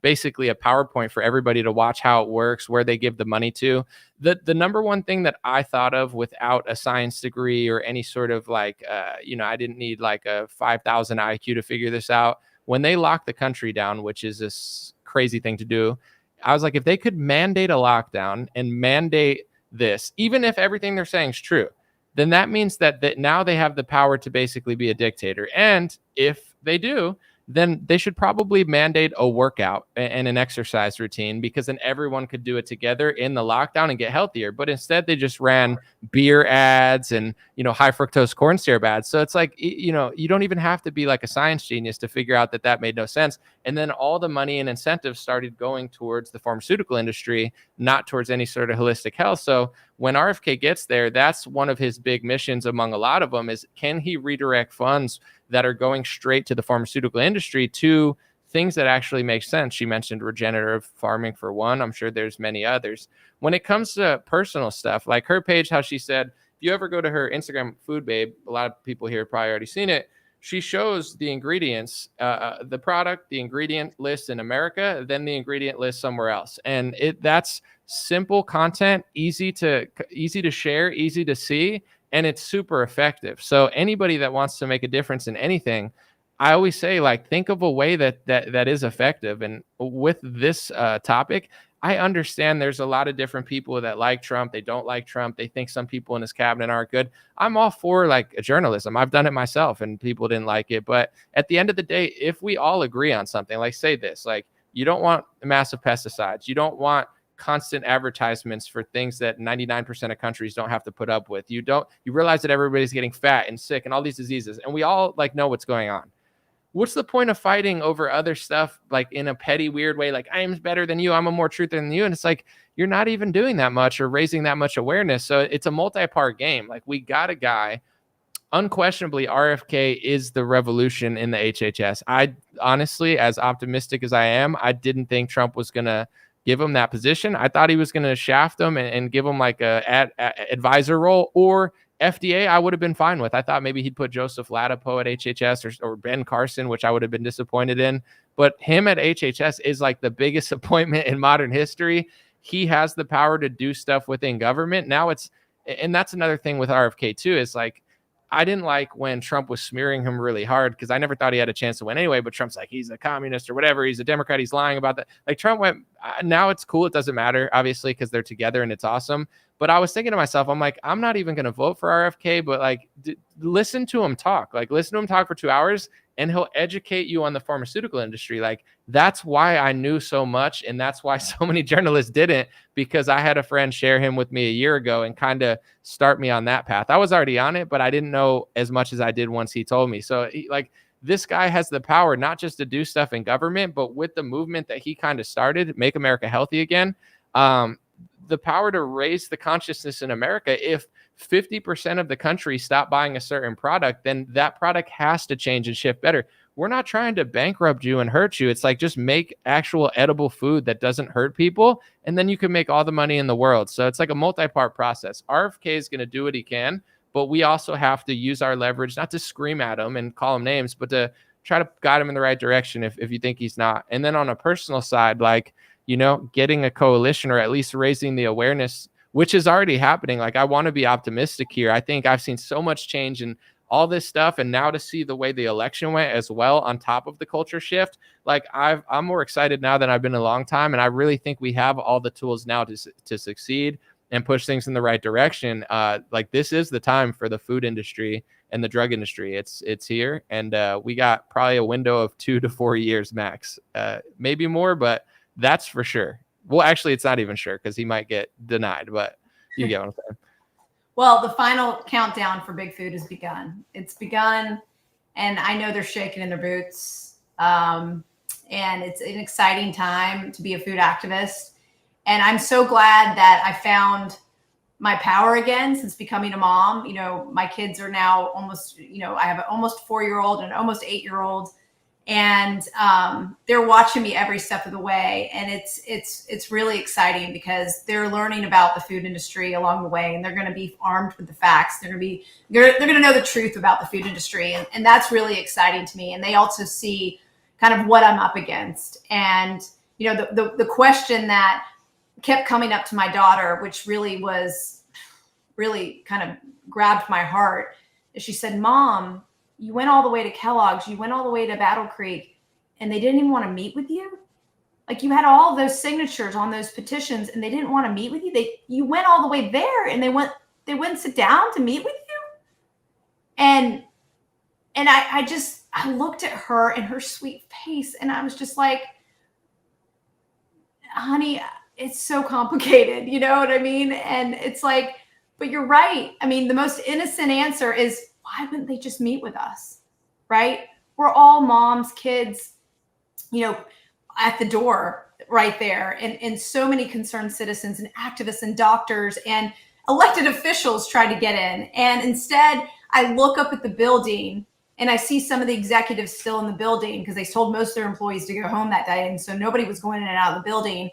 basically a PowerPoint for everybody to watch how it works, where they give the money to. The number one thing that I thought of without a science degree or any sort of like, you know, I didn't need like a 5,000 IQ to figure this out. When they locked the country down, which is this crazy thing to do, I was like, if they could mandate a lockdown and mandate this, even if everything they're saying is true, then that means that now they have the power to basically be a dictator. And if they do, then they should probably mandate a workout and an exercise routine, because then everyone could do it together in the lockdown and get healthier. But instead, they just ran beer ads and, you know, high fructose corn syrup ads. So it's like, you know, you don't even have to be like a science genius to figure out that made no sense. And then all the money and incentives started going towards the pharmaceutical industry, not towards any sort of holistic health. So when RFK gets there, that's one of his big missions among a lot of them is, can he redirect funds that are going straight to the pharmaceutical industry to things that actually make sense? She mentioned regenerative farming for one. I'm sure there's many others. When it comes to personal stuff, like her page, how she said, if you ever go to her Instagram, Food Babe, a lot of people here probably already seen it. She shows the ingredients, the product, the ingredient list in America, then the ingredient list somewhere else. And that's simple content, easy to share, easy to see, and it's super effective. So anybody that wants to make a difference in anything, I always say, like, think of a way that is effective. And with this topic, I understand there's a lot of different people that like Trump. They don't like Trump. They think some people in his cabinet aren't good. I'm all for like journalism. I've done it myself and people didn't like it. But at the end of the day, if we all agree on something, like say this, like you don't want massive pesticides. You don't want constant advertisements for things that 99% of countries don't have to put up with. You realize that everybody's getting fat and sick and all these diseases. And we all like know what's going on. What's the point of fighting over other stuff, like in a petty, weird way, like I'm better than you, I'm a more truther than you? And it's like, you're not even doing that much or raising that much awareness. So it's a multi-part game. Like we got a guy, unquestionably, RFK is the revolution in the HHS. I honestly, as optimistic as I am, I didn't think Trump was going to give him that position. I thought he was going to shaft him and give him like a advisor role, or FDA, I would have been fine with. I thought maybe he'd put Joseph Ladapo at HHS or Ben Carson, which I would have been disappointed in. But him at HHS is like the biggest appointment in modern history. He has the power to do stuff within government. Now and that's another thing with RFK too, is like, I didn't like when Trump was smearing him really hard because I never thought he had a chance to win anyway. But Trump's like, he's a communist or whatever. He's a Democrat. He's lying about that. Like Trump went, now it's cool. It doesn't matter, obviously, because they're together and it's awesome. But I was thinking to myself, I'm like, I'm not even going to vote for RFK, but like, listen to him talk. Like, listen to him talk for 2 hours and he'll educate you on the pharmaceutical industry. Like, that's why I knew so much. And that's why so many journalists didn't, because I had a friend share him with me a year ago and kind of start me on that path. I was already on it, but I didn't know as much as I did once he told me. So this guy has the power, not just to do stuff in government, but with the movement that he kind of started, Make America Healthy Again, the power to raise the consciousness in America. If 50% of the country stop buying a certain product, then that product has to change and shift better. We're not trying to bankrupt you and hurt you. It's like, just make actual edible food that doesn't hurt people, and then you can make all the money in the world. So it's like a multi-part process. RFK is going to do what he can, but we also have to use our leverage, not to scream at him and call him names, but to try to guide him in the right direction if you think he's not. And then on a personal side, like, getting a coalition or at least raising the awareness, which is already happening. Like, I want to be optimistic here. I think I've seen so much change in all this stuff. And now to see the way the election went as well, on top of the culture shift, like I'm more excited now than I've been in a long time. And I really think we have all the tools now to succeed and push things in the right direction. Like, this is the time for the food industry and the drug industry. It's here. And we got probably a window of 2 to 4 years max, maybe more, but that's for sure. Well, actually, it's not even sure because he might get denied, but you get what I'm saying. Well, the final countdown for Big Food has begun. It's begun, and I know they're shaking in their boots. And it's an exciting time to be a food activist. And I'm so glad that I found my power again since becoming a mom. My kids are now almost, I have an almost 4-year-old and an almost 8-year-old. And they're watching me every step of the way, and it's really exciting because they're learning about the food industry along the way, and they're going to be armed with the facts. They're going to know the truth about the food industry, and that's really exciting to me. And they also see kind of what I'm up against, and the question that kept coming up to my daughter, which really kind of grabbed my heart, is she said, "Mom, you went all the way to Kelloggs, you went all the way to Battle Creek, and they didn't even want to meet with you? Like, you had all those signatures on those petitions and they didn't want to meet with you? You went all the way there and they wouldn't sit down to meet with you?" And I looked at her and her sweet face, and I was just like, "Honey, it's so complicated." You know what I mean? And it's like, but you're right. I mean, the most innocent answer is, why wouldn't they just meet with us, right? We're all moms, kids, at the door right there. And so many concerned citizens and activists and doctors and elected officials try to get in. And instead, I look up at the building and I see some of the executives still in the building because they told most of their employees to go home that day. And so nobody was going in and out of the building.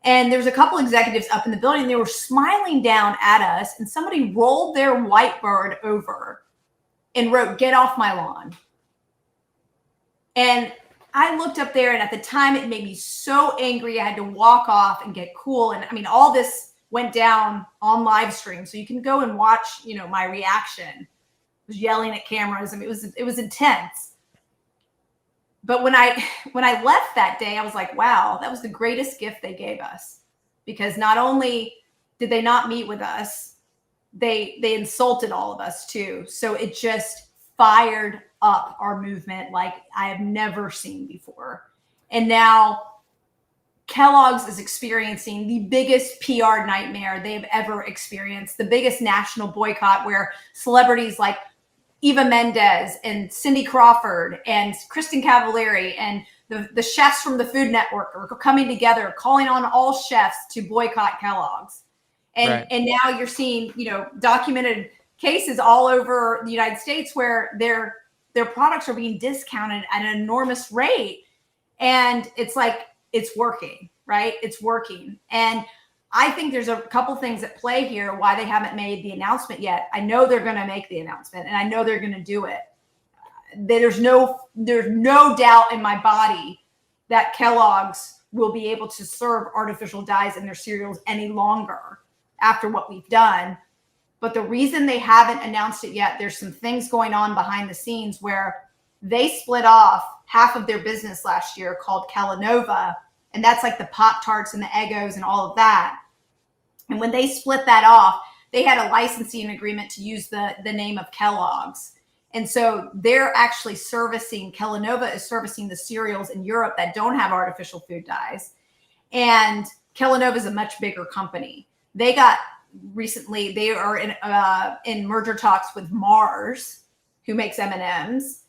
And there's a couple executives up in the building. They were smiling down at us, and somebody rolled their whiteboard over and wrote, "Get off my lawn." And I looked up there, and at the time it made me so angry. I had to walk off and get cool. And I mean, all this went down on live stream. So you can go and watch, my reaction. I was yelling at cameras. I mean, it was intense. But when I left that day, I was like, wow, that was the greatest gift they gave us, because not only did they not meet with us, they insulted all of us too. So it just fired up our movement like I have never seen before. And now Kellogg's is experiencing the biggest PR nightmare they've ever experienced, the biggest national boycott, where celebrities like Eva Mendes and Cindy Crawford and Kristen Cavallari and the chefs from the Food Network are coming together, calling on all chefs to boycott Kellogg's. And now you're seeing, documented cases all over the United States where their products are being discounted at an enormous rate. And it's like, it's working, right? It's working. And I think there's a couple things at play here why they haven't made the announcement yet. I know they're going to make the announcement, and I know they're going to do it. There's no doubt in my body that Kellogg's will be able to serve artificial dyes in their cereals any longer after what we've done. But the reason they haven't announced it yet, there's some things going on behind the scenes where they split off half of their business last year called Kellanova. And that's like the Pop-Tarts and the Eggos and all of that. And when they split that off, they had a licensing agreement to use the name of Kellogg's. And so they're actually Kellanova is servicing the cereals in Europe that don't have artificial food dyes. And Kellanova is a much bigger company. They are in merger talks with Mars, who makes M&Ms.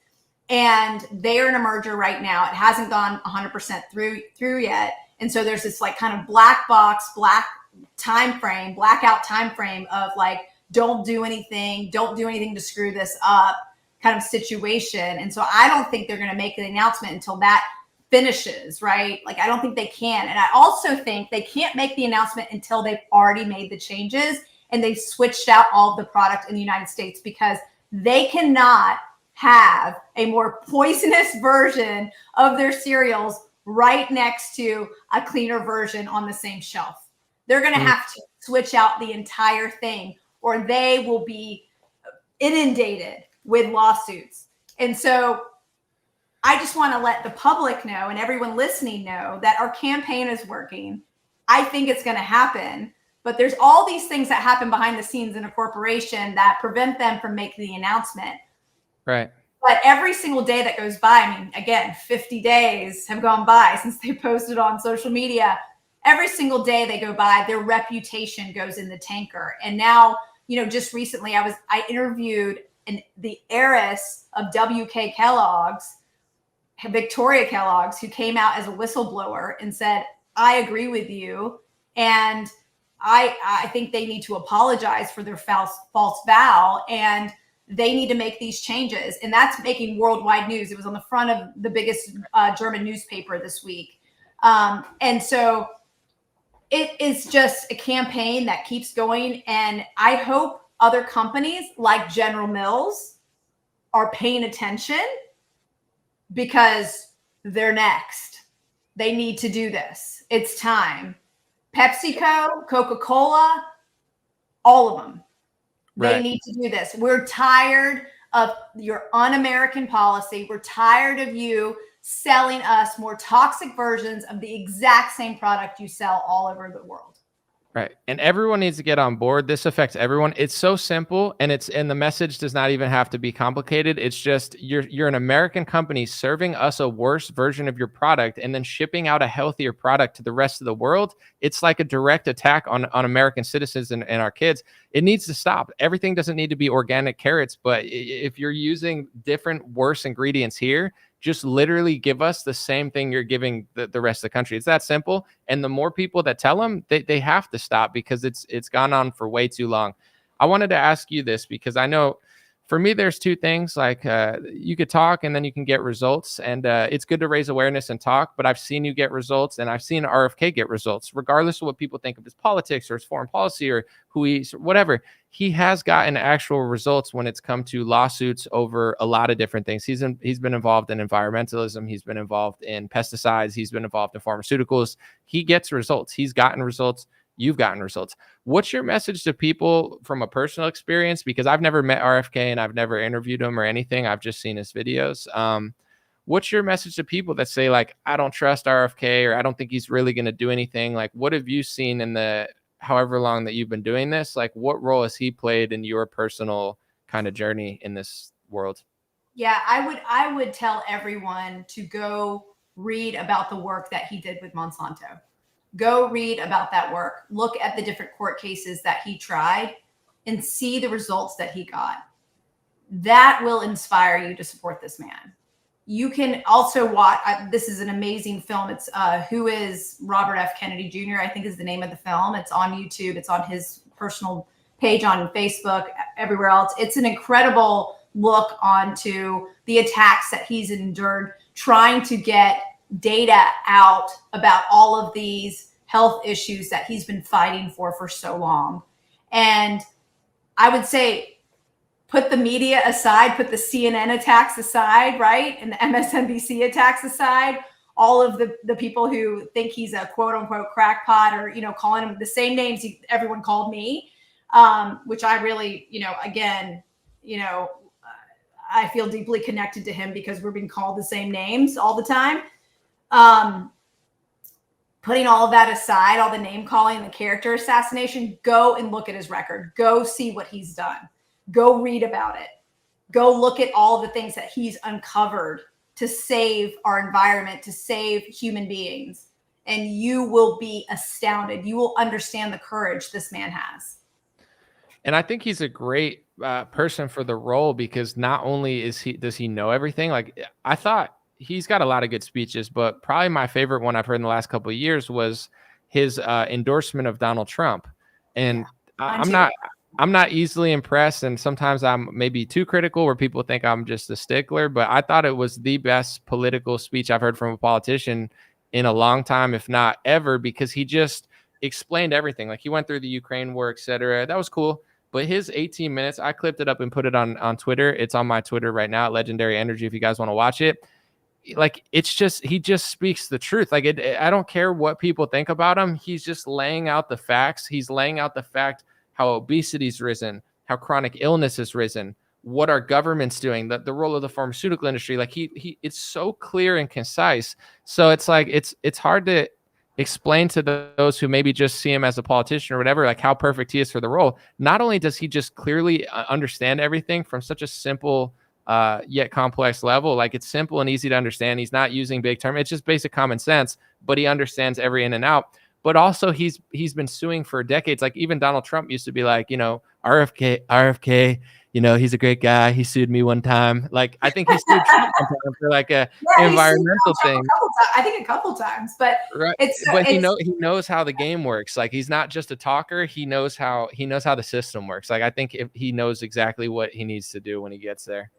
And they are in a merger right now. It hasn't gone 100% through yet. And so there's this like kind of blackout time frame of like, don't do anything to screw this up kind of situation. And so I don't think they're going to make an announcement until that finishes, right? Like, I don't think they can. And I also think they can't make the announcement until they've already made the changes and they've switched out all of the product in the United States, because they cannot have a more poisonous version of their cereals right next to a cleaner version on the same shelf. They're going to have to switch out the entire thing, or they will be inundated with lawsuits. And so I just want to let the public know and everyone listening know that our campaign is working. I think it's going to happen, but there's all these things that happen behind the scenes in a corporation that prevent them from making the announcement. Right. But every single day that goes by, I mean, again, 50 days have gone by since they posted on social media. Every single day they go by, their reputation goes in the tanker. And now, just recently I interviewed the heiress of WK Kellogg's, Victoria Kellogg's, who came out as a whistleblower and said, I agree with you. And I think they need to apologize for their false vow, and they need to make these changes. And that's making worldwide news. It was on the front of the biggest German newspaper this week. And so it is just a campaign that keeps going. And I hope other companies like General Mills are paying attention, because they're next. They need to do this. It's time. PepsiCo, Coca-Cola, all of them. They need to do this. We're tired of your un-American policy. We're tired of you selling us more toxic versions of the exact same product you sell all over the world. Right. And everyone needs to get on board. This affects everyone. It's so simple, and the message does not even have to be complicated. It's just you're an American company serving us a worse version of your product and then shipping out a healthier product to the rest of the world. It's like a direct attack on American citizens and our kids. It needs to stop. Everything doesn't need to be organic carrots, but if you're using different worse ingredients here, just literally give us the same thing you're giving the rest of the country. It's that simple. And the more people that tell them, they have to stop, because it's gone on for way too long. I wanted to ask you this, because I know for me, there's two things. Like you could talk and then you can get results, and it's good to raise awareness and talk. But I've seen you get results, and I've seen RFK get results, regardless of what people think of his politics or his foreign policy or who he's, whatever. He has gotten actual results when it's come to lawsuits over a lot of different things. He's been involved in environmentalism. He's been involved in pesticides. He's been involved in pharmaceuticals. He gets results. He's gotten results. You've gotten results. What's your message to people from a personal experience? Because I've never met RFK and I've never interviewed him or anything. I've just seen his videos. What's your message to people that say, like, I don't trust RFK, or I don't think he's really going to do anything? Like, what have you seen in the however long that you've been doing this? Like, what role has he played in your personal kind of journey in this world? Yeah, I would tell everyone to go read about the work that he did with Monsanto. Go read about that work. Look at the different court cases that he tried and see the results that he got. That will inspire you to support this man. You can also watch, this is an amazing film. It's Who is Robert F. Kennedy Jr., I think is the name of the film. It's on YouTube. It's on his personal page on Facebook, everywhere else. It's an incredible look onto the attacks that he's endured, trying to get data out about all of these health issues that he's been fighting for so long. And I would say, put the media aside, put the CNN attacks aside, right? And the MSNBC attacks aside, all of the people who think he's a quote unquote crackpot, or, calling him the same names everyone called me, which I really, again, I feel deeply connected to him because we're being called the same names all the time. Putting all of that aside, all the name calling and the character assassination, go and look at his record. Go see what he's done. Go read about it. Go look at all the things that he's uncovered to save our environment, to save human beings. And you will be astounded. You will understand the courage this man has. And I think he's a great person for the role, because not only does he know everything. Like, I thought he's got a lot of good speeches, but probably my favorite one I've heard in the last couple of years was his endorsement of Donald Trump. And yeah, I'm not easily impressed, and sometimes I'm maybe too critical where people think I'm just a stickler, but I thought it was the best political speech I've heard from a politician in a long time, if not ever, because he just explained everything. Like, he went through the Ukraine war, etc. That was cool. But his 18 minutes, I clipped it up and put it on Twitter. It's on my Twitter right now, Legendary Energy, if you guys want to watch it. Like, it's just, he just speaks the truth. Like, I don't care what people think about him. He's just laying out the facts. He's laying out the fact how obesity's risen, how chronic illness has risen, what our government's doing, the role of the pharmaceutical industry. Like, he it's so clear and concise. So it's like, it's hard to explain to those who maybe just see him as a politician or whatever, like how perfect he is for the role. Not only does he just clearly understand everything from such a simple yet complex level, like, it's simple and easy to understand. He's not using big terms. It's just basic common sense, but he understands every in and out. But also he's been suing for decades. Like, even Donald Trump used to be like, RFK, he's a great guy. He sued me one time. Like, I think he sued Trump one time for like a environmental thing. I think a couple times, but right. He knows how the game works. Like, he's not just a talker. He knows how the system works. Like, I think he knows exactly what he needs to do when he gets there.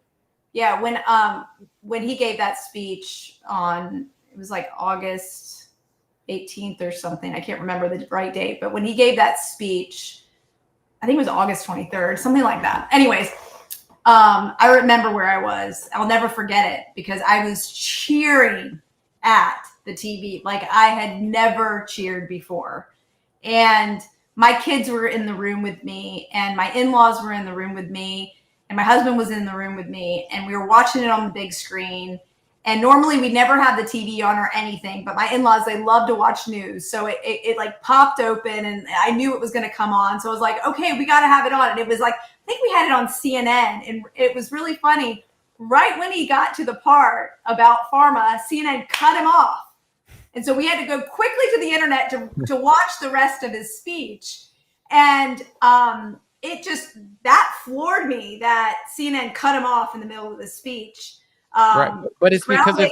Yeah. When he gave that speech it was like August 18th or something. I can't remember the right date, but when he gave that speech, I think it was August 23rd, something like that. Anyways, I remember where I was. I'll never forget it, because I was cheering at the TV like I had never cheered before. And my kids were in the room with me, and my in-laws were in the room with me, and my husband was in the room with me, and we were watching it on the big screen. And normally we never have the TV on or anything, but my in-laws, they love to watch news. So it like popped open, and I knew it was going to come on. So I was like, okay, we got to have it on. And it was like, I think we had it on CNN, and it was really funny. Right when he got to the part about pharma, CNN cut him off. And so we had to go quickly to the internet to watch the rest of his speech. And that floored me that CNN cut him off in the middle of the speech. Right, but it's because of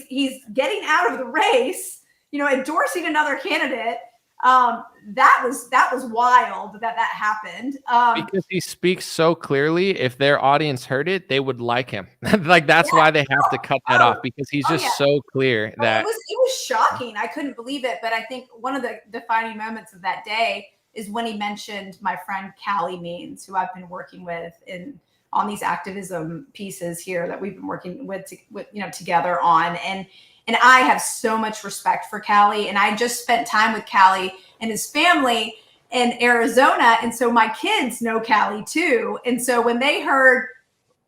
he's getting out of the race, endorsing another candidate, That was wild that happened. Because he speaks so clearly, if their audience heard it, they would like him. Like that's why they have to cut that off, because he's just so clear that it was shocking. I couldn't believe it. But I think one of the defining moments of that day is when he mentioned my friend Callie Means, who I've been working with on these activism pieces here that we've been working with together on. And I have so much respect for Callie. And I just spent time with Callie and his family in Arizona. And so my kids know Callie too. And so when they heard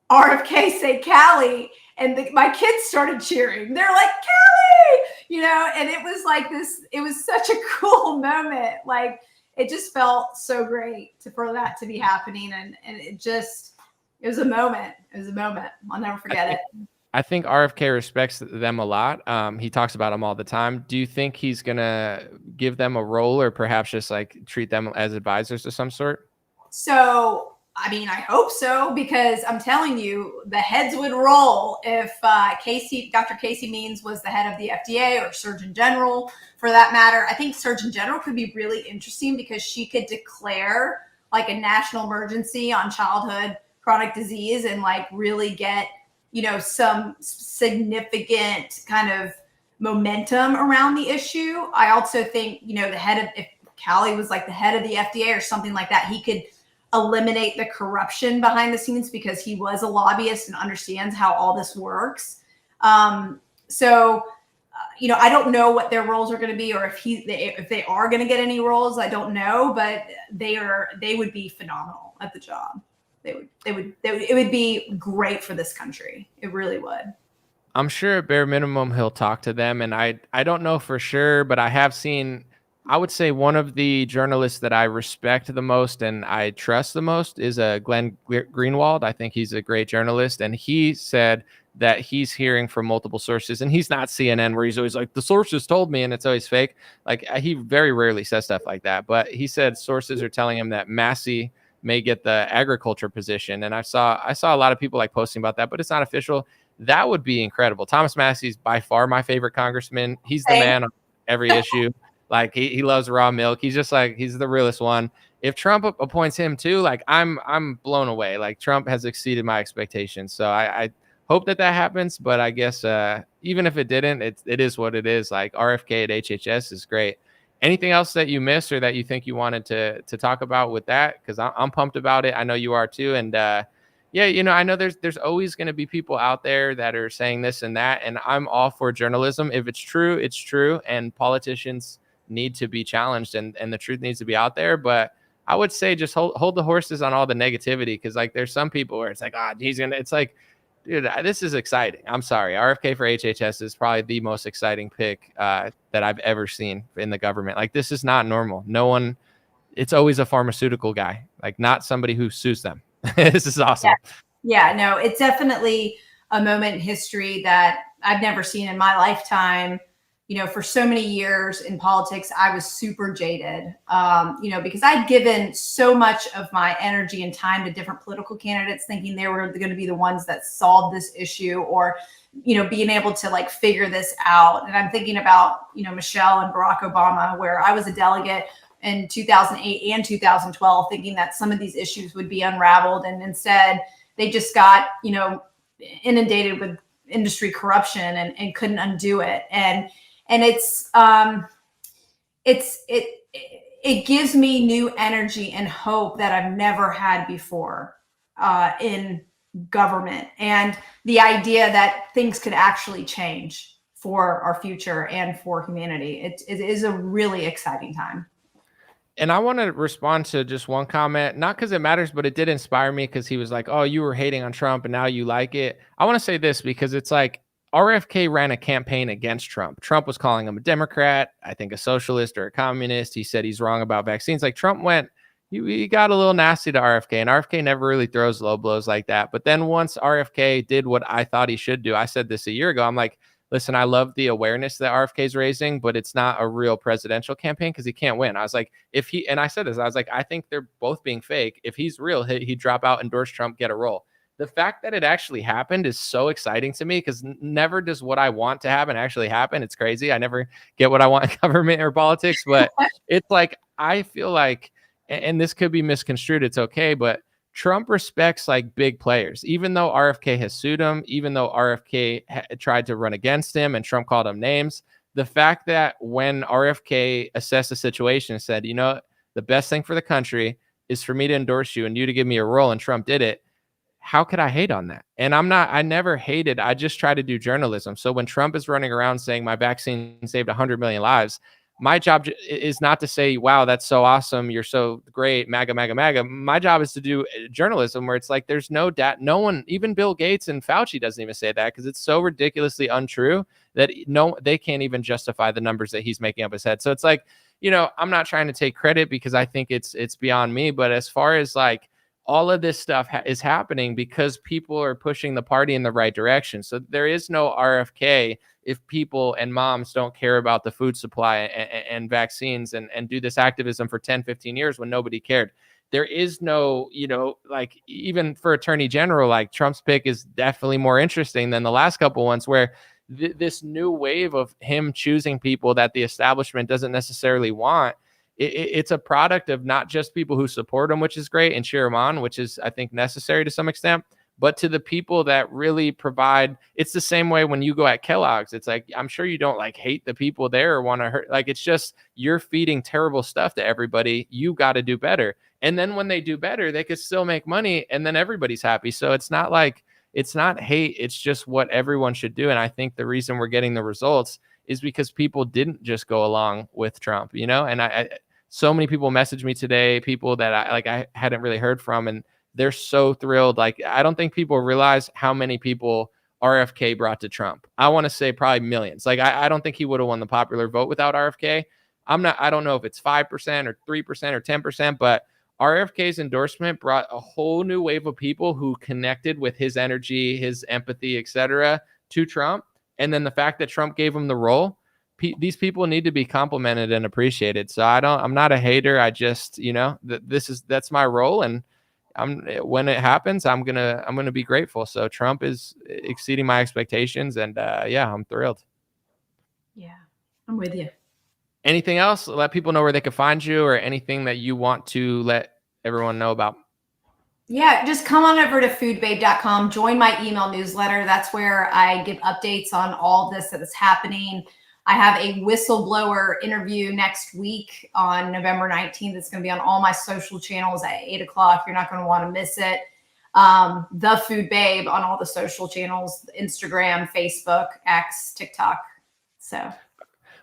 RFK say Callie, and my kids started cheering, they're like, Callie, and it was like this, it was such a cool moment. Like, it just felt so great for that to be happening. And it was a moment. It was a moment. I'll never forget it. I think RFK respects them a lot. He talks about them all the time. Do you think he's going to give them a role, or perhaps just like treat them as advisors of some sort? So, I mean, I hope so, because I'm telling you, the heads would roll if Dr. Casey Means was the head of the FDA, or Surgeon General for that matter. I think Surgeon General could be really interesting, because she could declare like a national emergency on childhood chronic disease and like really get some significant kind of momentum around the issue. I also think, if Callie was like the head of the FDA or something like that, he could eliminate the corruption behind the scenes, because he was a lobbyist and understands how all this works. I don't know what their roles are going to be, or if they are going to get any roles. I don't know, but they would be phenomenal at the job. It would be great for this country. It really would. I'm sure at bare minimum he'll talk to them, and I don't know for sure, but I have seen, I would say one of the journalists that I respect the most and I trust the most is Glenn Greenwald. I think he's a great journalist, and he said that he's hearing from multiple sources, and he's not CNN where he's always like, the sources told me, and it's always fake. Like, he very rarely says stuff like that, but he said sources are telling him that Massey may get the agriculture position. And I saw a lot of people like posting about that, but it's not official. That would be incredible. Thomas Massey's by far my favorite congressman. He's the man on every issue. Like, he loves raw milk. He's just like, he's the realest one. If Trump appoints him too, like I'm blown away. Like, Trump has exceeded my expectations. So I hope that happens. But I guess even if it didn't, it is what it is. Like, RFK at HHS is great. Anything else that you missed or that you think you wanted to talk about with that? Because I'm pumped about it. I know you are too. And I know there's always going to be people out there that are saying this and that. And I'm all for journalism. If it's true, it's true. And politicians need to be challenged, and the truth needs to be out there. But I would say just hold the horses on all the negativity, because like there's some people where it's like, it's like, dude, this is exciting. I'm sorry. RFK for HHS is probably the most exciting pick that I've ever seen in the government. Like, this is not normal. No one, it's always a pharmaceutical guy, like not somebody who sues them. This is awesome. Yeah, no, it's definitely a moment in history that I've never seen in my lifetime. For so many years in politics, I was super jaded, because I'd given so much of my energy and time to different political candidates, thinking they were going to be the ones that solved this issue, or, being able to like figure this out. And I'm thinking about, Michelle and Barack Obama, where I was a delegate in 2008 and 2012, thinking that some of these issues would be unraveled. And instead they just got, inundated with industry corruption and couldn't undo it. And it gives me new energy and hope that I've never had before in government, and the idea that things could actually change for our future and for humanity. It is a really exciting time. And I want to respond to just one comment, not because it matters, but it did inspire me, because he was like, oh, you were hating on Trump and now you like it. I want to say this, because it's like, RFK ran a campaign against Trump. Trump was calling him a Democrat, I think a socialist or a communist. He said he's wrong about vaccines. Like, Trump he got a little nasty to RFK, and RFK never really throws low blows like that. But then once RFK did what I thought he should do, I said this a year ago, I'm like, listen, I love the awareness that RFK is raising, but it's not a real presidential campaign because he can't win. I was like, and I said this, I was like, I think they're both being fake. If he's real, he'd drop out, endorse Trump, get a role. The fact that it actually happened is so exciting to me, because never does what I want to happen actually happen. It's crazy. I never get what I want in government or politics, but it's like, I feel like, and this could be misconstrued, it's okay, but Trump respects like big players, even though RFK has sued him, even though RFK tried to run against him and Trump called him names. The fact that when RFK assessed the situation and said, the best thing for the country is for me to endorse you and you to give me a role, and Trump did it, how could I hate on that? And I never hated, I just try to do journalism. So when Trump is running around saying my vaccine saved 100 million lives, my job is not to say, wow, that's so awesome, you're so great, MAGA, MAGA, MAGA. My job is to do journalism where it's like, there's no doubt, no one, even Bill Gates and Fauci doesn't even say that, because it's so ridiculously untrue that they can't even justify the numbers that he's making up his head. So it's like, I'm not trying to take credit because I think it's beyond me. But as far as like, all of this stuff is happening because people are pushing the party in the right direction. So there is no RFK if people and moms don't care about the food supply and vaccines and do this activism for 10, 15 years when nobody cared. There is no, like even for Attorney General, like Trump's pick is definitely more interesting than the last couple ones, where this new wave of him choosing people that the establishment doesn't necessarily want. It's a product of not just people who support him, which is great, and cheer him on, which is, I think, necessary to some extent, but to the people that really provide. It's the same way when you go at Kellogg's. It's like, I'm sure you don't like hate the people there or want to hurt. Like, it's just, you're feeding terrible stuff to everybody. You got to do better. And then when they do better, they could still make money, and then everybody's happy. So it's not like, it's not hate. It's just what everyone should do. And I think the reason we're getting the results is because people didn't just go along with Trump, and I so many people message me today, people that I hadn't really heard from, and they're so thrilled. Like, I don't think people realize how many people RFK brought to Trump. I want to say probably millions. Like, I don't think he would have won the popular vote without RFK. I don't know if it's 5% or 3% or 10%, but RFK's endorsement brought a whole new wave of people who connected with his energy, his empathy, etc., to Trump. And then the fact that Trump gave him the role, these people need to be complimented and appreciated. So I'm not a hater. I just, that's my role. And when it happens, I'm going to be grateful. So Trump is exceeding my expectations, and yeah, I'm thrilled. Yeah, I'm with you. Anything else? Let people know where they can find you, or anything that you want to let everyone know about. Yeah, just come on over to foodbabe.com, join my email newsletter. That's where I give updates on all this that is happening. I have a whistleblower interview next week on November 19th. It's going to be on all my social channels at 8 o'clock. You're not going to want to miss it. The Food Babe on all the social channels, Instagram, Facebook, X, TikTok. So.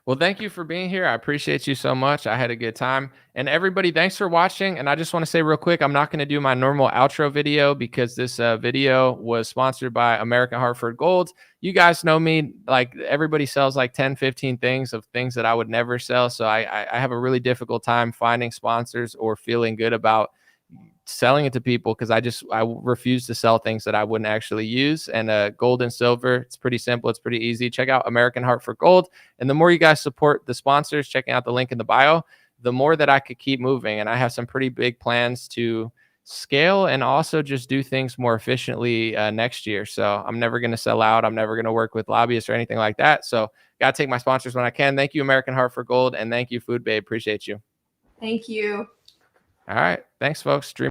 Well, thank you for being here. I appreciate you so much. I had a good time. And everybody, thanks for watching. And I just want to say real quick, I'm not going to do my normal outro video because this video was sponsored by American Hartford Gold. You guys know me, like everybody sells like 10, 15 things of things that I would never sell. So I have a really difficult time finding sponsors or feeling good about selling it to people, because I refuse to sell things that I wouldn't actually use. And gold and silver, it's pretty simple, it's pretty easy. Check out American Hartford Gold. And the more you guys support the sponsors, checking out the link in the bio, the more that I could keep moving. And I have some pretty big plans to scale and also just do things more efficiently next year. So I'm never going to sell out. I'm never going to work with lobbyists or anything like that. So got to take my sponsors when I can. Thank you, American Hartford Gold, and thank you, Food Babe. Appreciate you. Thank you. All right. Thanks, folks.